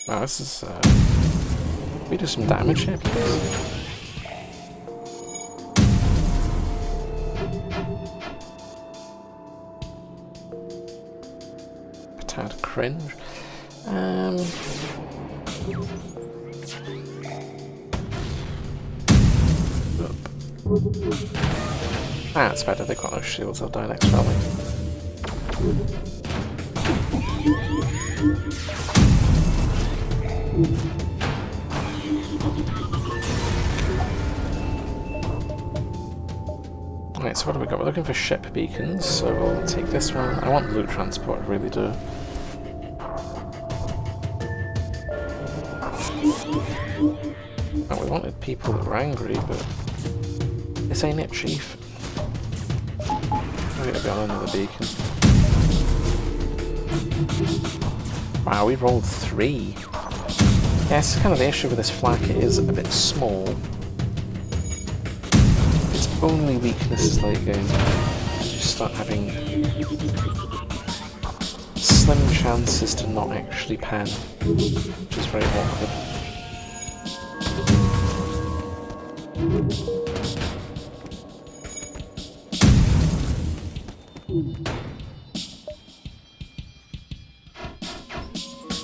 A: Wow, this is... we do some damage here, please. Tad cringe. That's better, they've got no shields, they'll die next rally. Right, so what have we got? We're looking for ship beacons, so we'll take this one. I want loot transport, I really do. Well, we wanted people that were angry, but this ain't it, Chief. We're gonna be on another beacon. Wow, we rolled 3. Yeah, this is kind of the issue with this flak. It is a bit small. Its only weakness is late game. You start having slim chances to not actually pen, which is very awkward.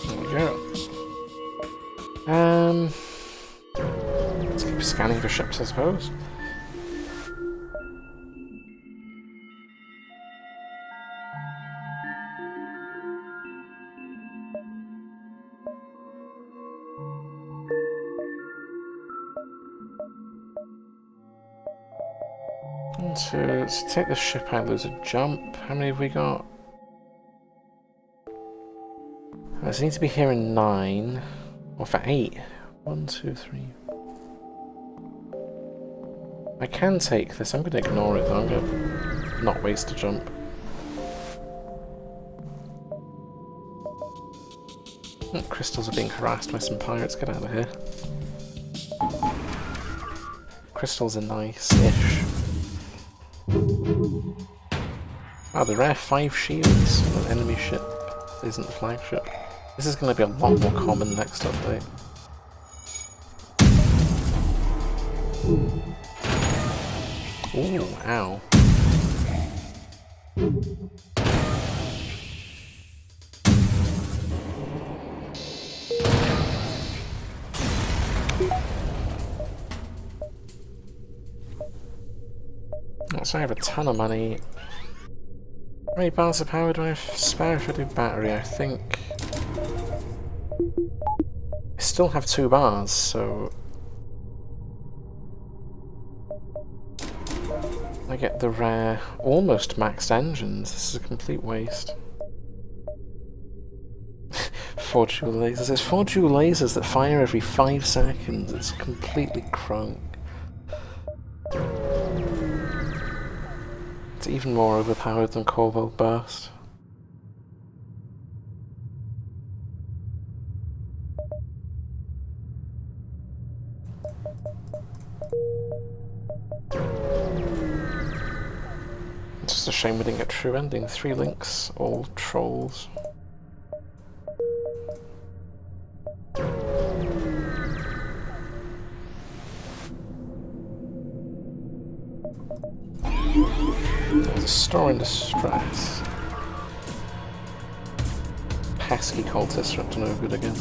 A: There we go. Let's keep scanning for ships, I suppose. To take the ship out, lose a jump. How many have we got? I need to be here in 9. Or for 8. 1, 2, 3. I can take this. I'm going to ignore it though. I'm going to not waste a jump. Crystals are being harassed by some pirates. Get out of here. Crystals are nice-ish. Ah, the rare 5 shields on an enemy ship isn't the flagship. This is going to be a lot more common next update. Ooh, ow. So I have a ton of money. How many bars of power do I have spare if I do battery? I think I still have 2 bars, so I get the rare, almost maxed engines. This is a complete waste. 4 dual lasers. There's 4 dual lasers that fire every 5 seconds. It's completely crunk. It's even more overpowered than Cobalt Burst. It's just a shame we didn't get true ending. 3 links, all trolls. There's a store in distress. Pesky cultists are up to no good again.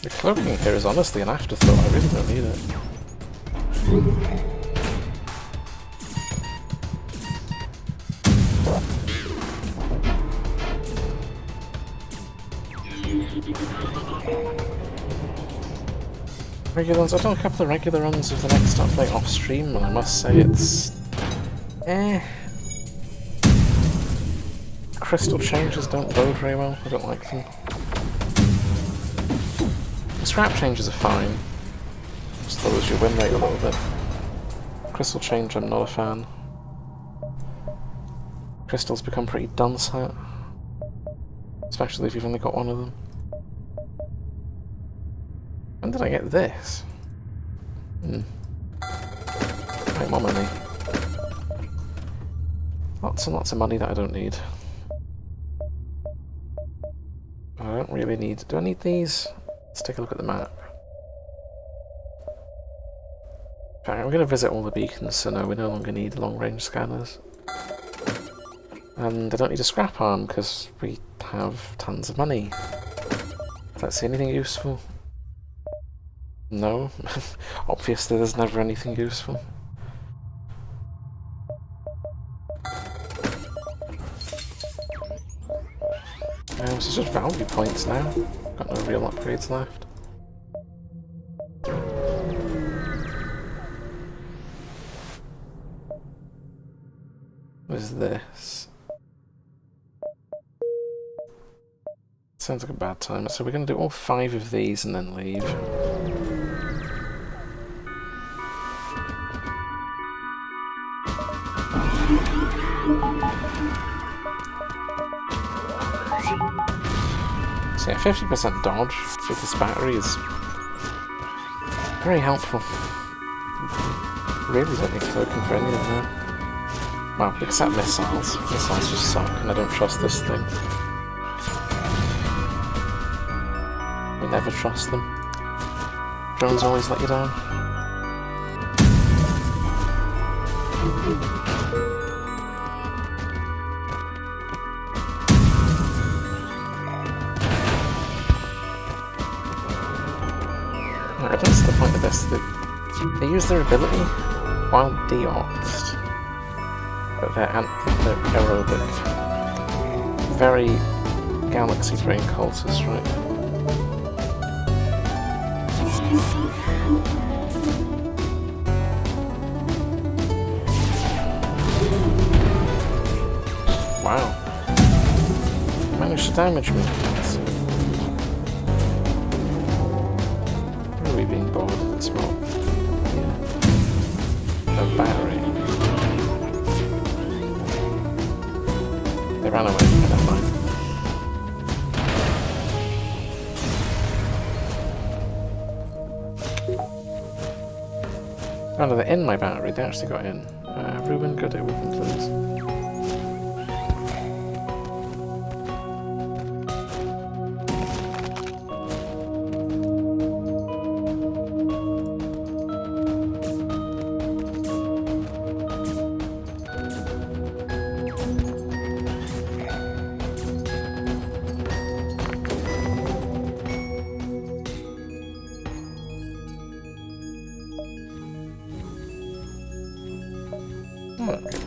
A: The cloaking here is honestly an afterthought. I really don't need it. Regular runs. I've done a couple of regular runs of the next update off stream, and I must say it's crystal changes don't bode very well. I don't like them. The scrap changes are fine. Just lowers your win rate a little bit. Crystal change, I'm not a fan. Crystals become pretty dunce at, especially if you've only got one of them. When did I get this? Make more money. Lots and lots of money that I don't need. I don't really need... Do I need these? Let's take a look at the map. Okay, I'm going to visit all the beacons, so no, we no longer need long-range scanners. And I don't need a scrap arm, because we have tons of money. Let's see anything useful. No, obviously there's never anything useful. So it's just value points now. Got no real upgrades left. What is this? Sounds like a bad time. So we're going to do all 5 of these and then leave. So yeah, 50% dodge with this battery is very helpful. Really don't need cloaking for anything now. Well, except missiles. Missiles just suck and I don't trust this thing. We never trust them. Drones always let you down. Alright, that's the point of this. They use their ability while deoxed. But they're aerobic. Very galaxy brain cultist, right? Wow. You managed to damage me. Where are we being bored? It's not. Yeah. No battery. They ran away. Never mind. Oh no, they're in my battery. They actually got in. Ruben, go do with them, please.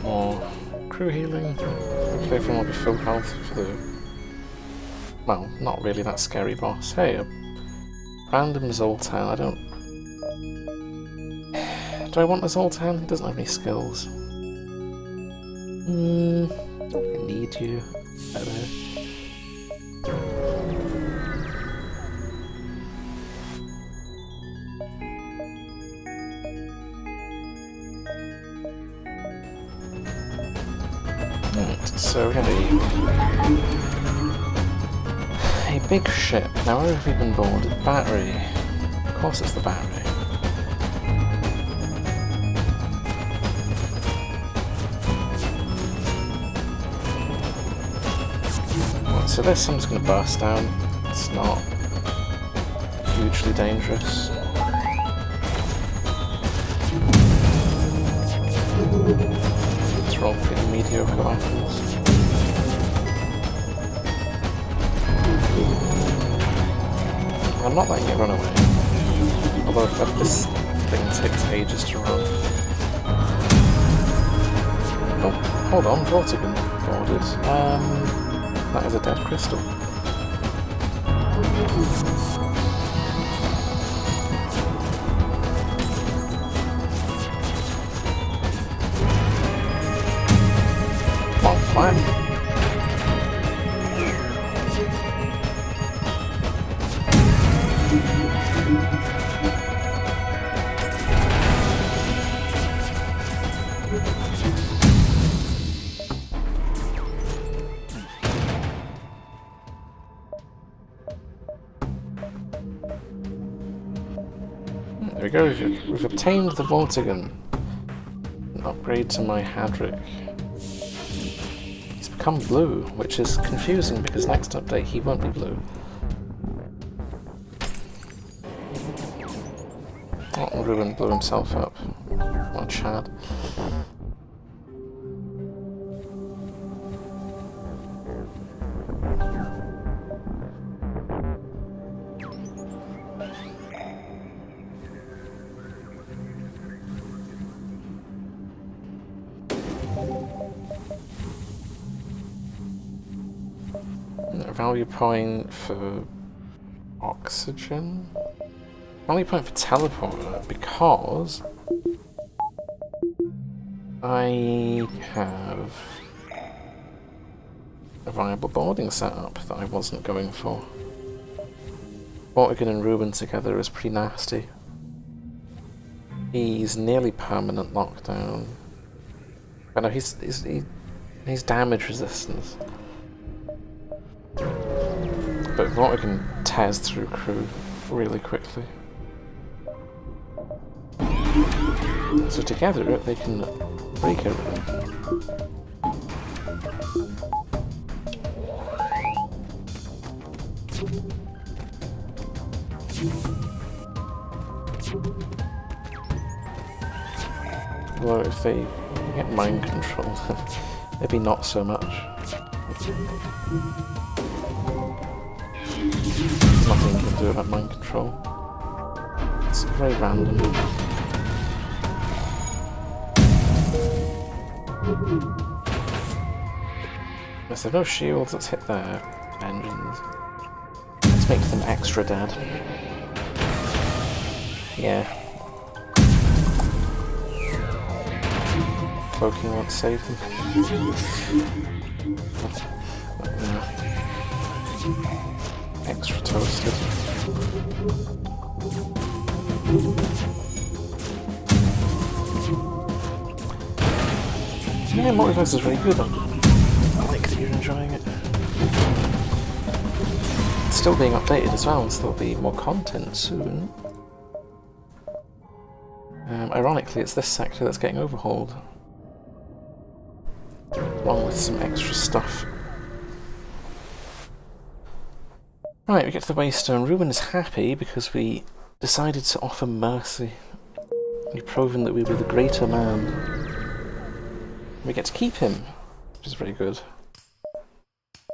A: More crew healing. Hopefully everyone will be full health for the... well, not really that scary boss. Hey, a random Zoltan. I don't... do I want a Zoltan? He doesn't have any skills. I need you. Better. So we're gonna a big ship. Now where have we been boarded? Battery. Of course it's the battery. Right, so this one's gonna burst down. It's not hugely dangerous. They're all pretty mediocre weapons. I'm not letting it run away. Although this thing takes ages to run. Oh, hold on, Vortigern boarded. That is a dead crystal. Come on, Flak. There we go, we've obtained the Vortigern. An upgrade to my Hadric. He's become blue, which is confusing because next update he won't be blue. Oh, Ruben blew himself up. What a Chad. Value point for oxygen? Value point for teleporter, because I have a viable boarding setup that I wasn't going for. Vortigern and Ruben together is pretty nasty. He's nearly permanent lockdown. I know he's damage resistance. But Vortigern tears through crew really quickly. So together they can break everything. Although if they get mind control, maybe not so much. There's nothing you can do about mind control. It's very random. Yes, there are no shields, let's hit their engines. Let's make them extra dead. Yeah. Cloaking won't save them. Extra toasted. Yeah, Multiverse is really good. I like that you're enjoying it. It's still being updated as well, so there'll be more content soon. Ironically, it's this sector that's getting overhauled. Along with some extra stuff. Right, we get to the Waystone. Ruben is happy because we decided to offer mercy. We've proven that we were the greater man. We get to keep him, which is very good.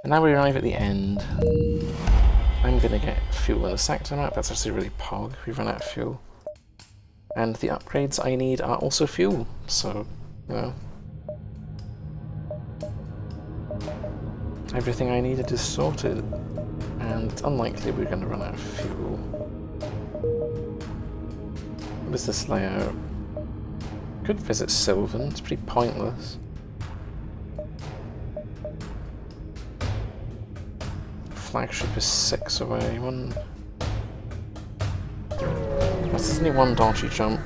A: And now we arrive at the end. I'm gonna get fuel in a sector map. That's actually really pog. We've run out of fuel. And the upgrades I need are also fuel, so, you know. Everything I needed is sorted. And it's unlikely we're going to run out of fuel. What is this layout? Could visit Sylvan, it's pretty pointless. Flagship is 6 away. There's only one dodgy jump.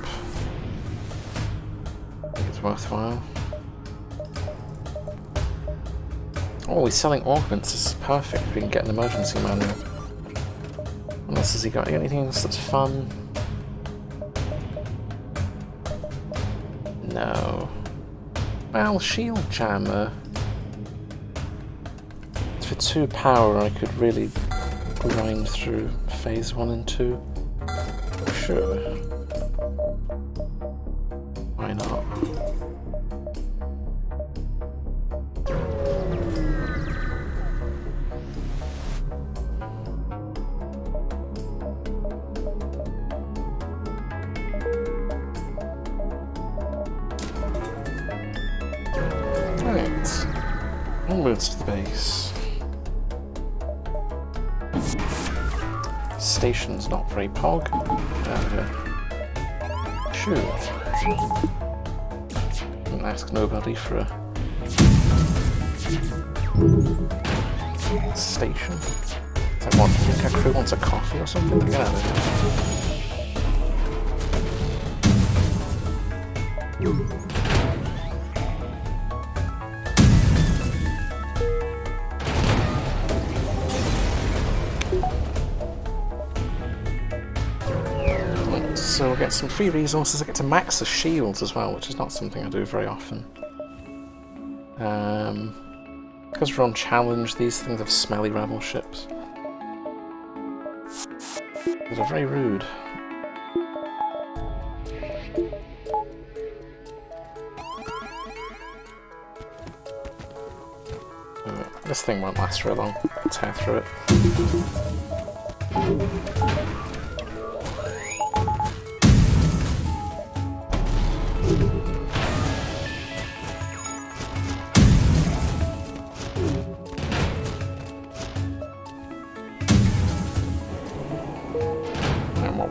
A: I think it's worthwhile. Oh, he's selling augments. This is perfect. We can get an emergency manual. What else has he got? Anything else that's fun? No. Well, shield jammer. For 2 power, I could really grind through phase 1 and 2. Sure. Why not? Right. Onwards to the base. Station's not very pog. Shoot. Didn't ask nobody for a station. I think our crew wants a coffee or something. Get out of here. So we'll get some free resources. I get to max the shields as well, which is not something I do very often. Because we're on challenge, these things have smelly rebel ships that are very rude. This thing won't last very long. I'll tear through it.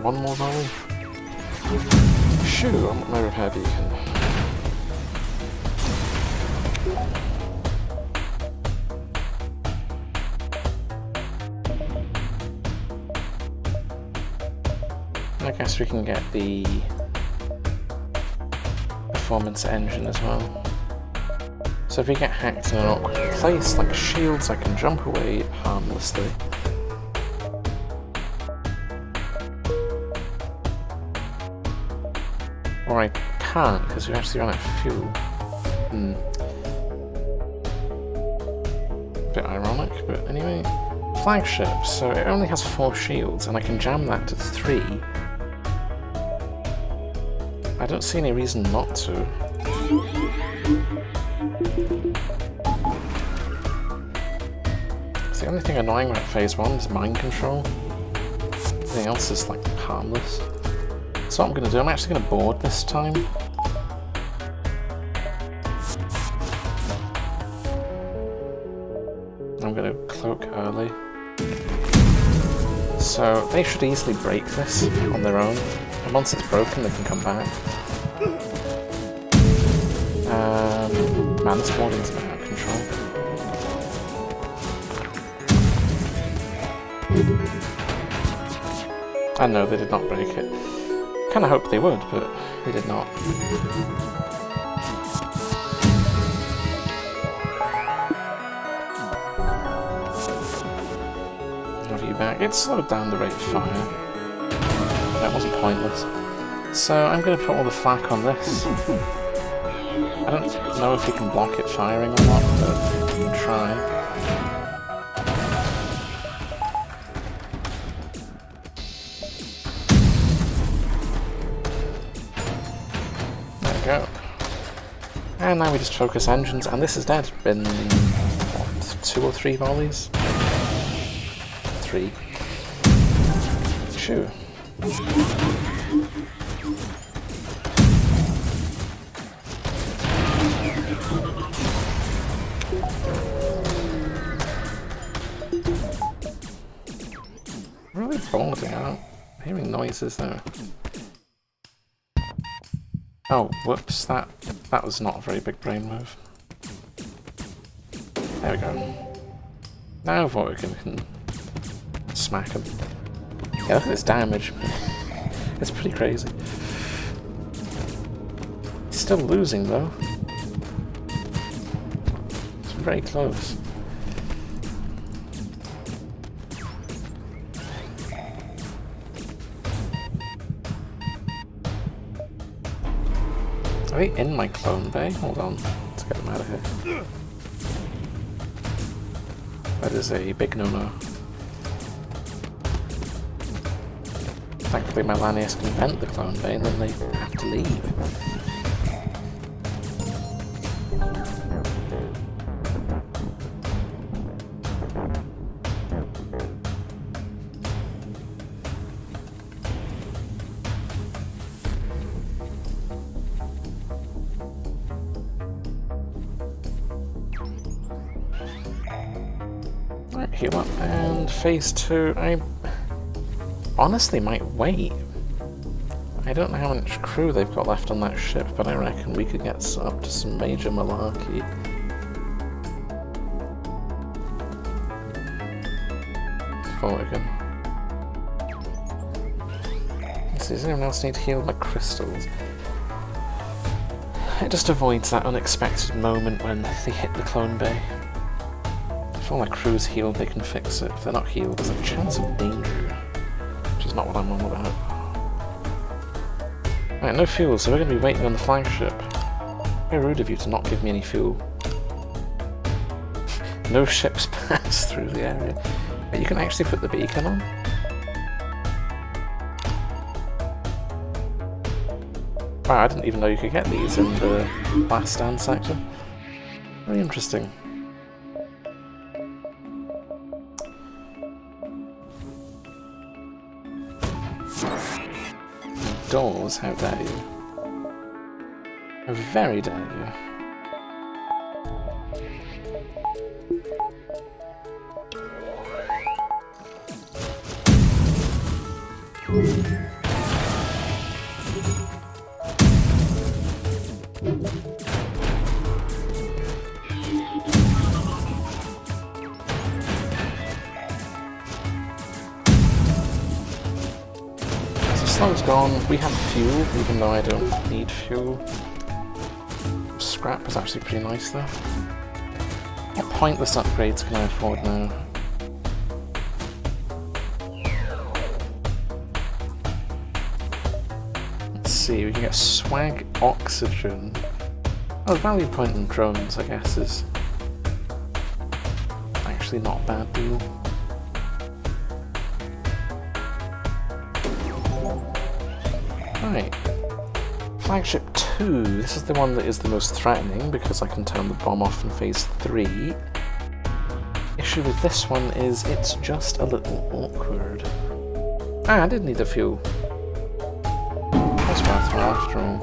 A: One more volley. Shoo, I want my repair beacon. guess we can get the performance engine as well. So if we get hacked in an awkward place, like shields, I can jump away harmlessly. Or I can't, because we actually run out of fuel. Bit ironic, but anyway. Flagship, so it only has 4 shields, and I can jam that to 3. I don't see any reason not to. The only thing annoying about phase 1 is mind control. Everything else is like harmless. So what I'm going to do, I'm actually going to board this time. I'm going to cloak early. So they should easily break this on their own, and once it's broken they can come back. Man, this boarding's a bit out of control. I know they did not break it. Kinda hoped they would, but they did not. Back. It slowed down the rate of fire. That wasn't pointless. So I'm going to put all the flak on this. I don't know if you can block it firing or not, but we'll try. There we go. And now we just focus engines, and this is dead. Been, what, 2 or 3 volleys? 3. Shoo. Really boarding out. I'm hearing noises there. Oh, whoops, that was not a very big brain move. There we go. Now Vortigan can smack him. Yeah, look at this damage. It's pretty crazy. He's still losing though. It's very close. Are they in my clone bay? Hold on, let's get them out of here. That is a big no-no. Thankfully my Lanius can vent the clone bay and then they have to leave. Alright, heal up, and phase 2, I honestly might wait. I don't know how much crew they've got left on that ship, but I reckon we could get up to some major malarkey. Vortigan. Does anyone else need healed by crystals? It just avoids that unexpected moment when they hit the clone bay. If all their crew's healed, they can fix it. If they're not healed, there's a chance of danger. Which is not what I'm on about. Right, no fuel, so we're going to be waiting on the flagship. Very rude of you to not give me any fuel. No ships pass through the area. But you can actually put the beacon on. Wow, I didn't even know you could get these in the last stand sector. Very interesting. Doors, how dare you? How very dare you. drone's gone. We have fuel, even though I don't need fuel. Scrap is actually pretty nice though. What pointless upgrades can I afford now? Let's see, we can get swag oxygen. Oh, the value point in drones, I guess, is actually not a bad deal. Right. Flagship 2. This is the one that is the most threatening because I can turn the bomb off in phase 3. Issue with this one is it's just a little awkward. Ah, I did need a fuel. That's worthwhile after all.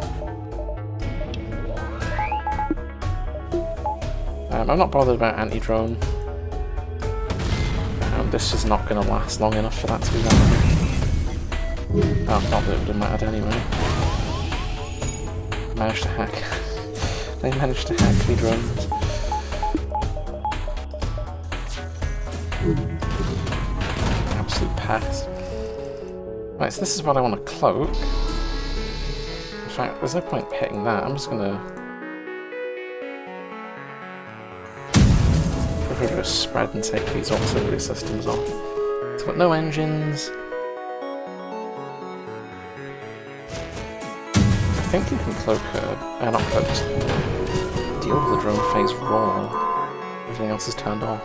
A: I'm not bothered about anti-drone. This is not going to last long enough for that to be valid. Oh, not that it would have mattered anyway. Managed to hack. They managed to hack me drones. Absolute pass. Right, so this is what I want to cloak. In fact, there's no point hitting that. I'm just gonna just spread and take these auxiliary systems off. It's got no engines. I think you can cloak not cloak, deal with the drone phase raw. Everything else is turned off.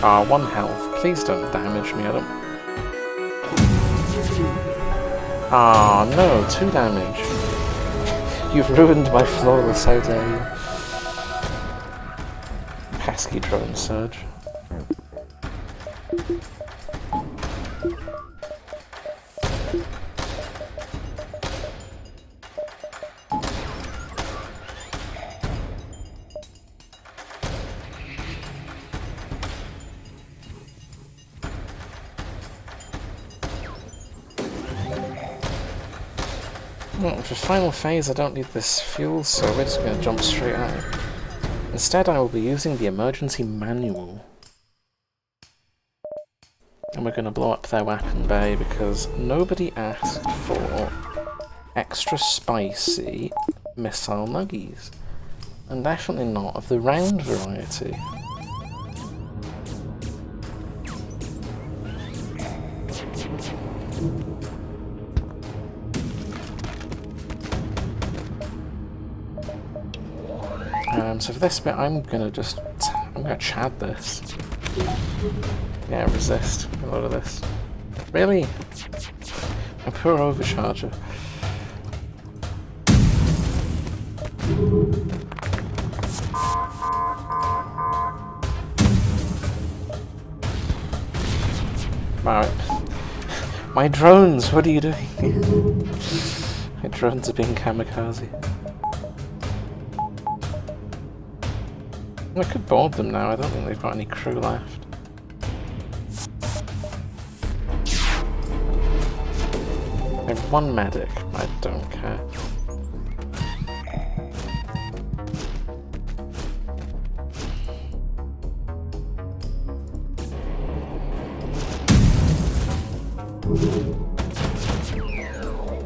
A: Ah, 1 health. Please don't damage me, I don't... Ah, no, 2 damage. You've ruined my flawless idea. Pesky drone surge. Well, for final phase I don't need this fuel, so we're just going to jump straight at it. Instead I will be using the emergency manual. And we're going to blow up their weapon bay because nobody asked for extra spicy missile nuggies. And definitely not of the round variety. So for this bit, I'm gonna chad this. Yeah, resist a lot of this. Really? A poor overcharger. Wow. My drones, what are you doing? My drones are being kamikaze. I could board them now, I don't think they've got any crew left. They have 1 medic, I don't care.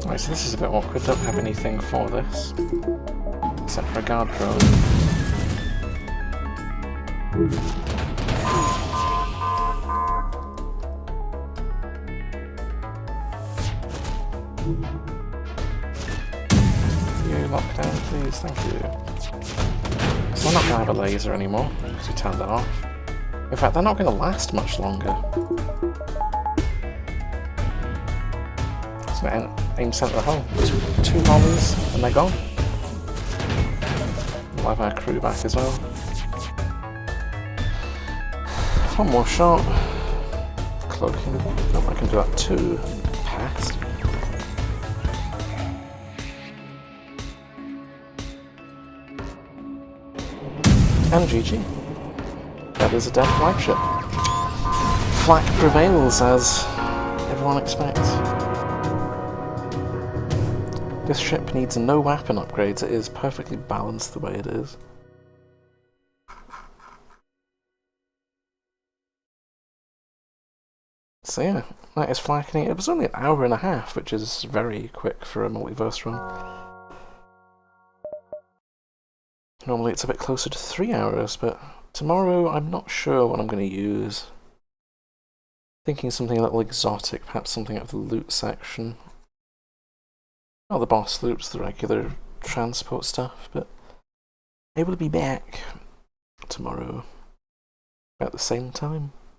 A: Right, so this is a bit awkward, don't have anything for this. Except for a guard drone. You lock down, please, thank you. So I'm not going to have a laser anymore, because we turned that off. In fact, they're not going to last much longer. So aim centre of the hole. 2 volleys, and they're gone. We'll have our crew back as well. 1 more shot. Cloaking. Oh, I can do that too. Passed. And GG. That is a dead flagship. Flak prevails, as everyone expects. This ship needs no weapon upgrades, it is perfectly balanced the way it is. So yeah, that is flakkening. It was only an hour and a half, which is very quick for a multiverse run. Normally it's a bit closer to 3 hours, but tomorrow I'm not sure what I'm going to use. Thinking something a little exotic, perhaps something out of the loot section. Not the boss loops, the regular transport stuff, but able to be back tomorrow at the same time.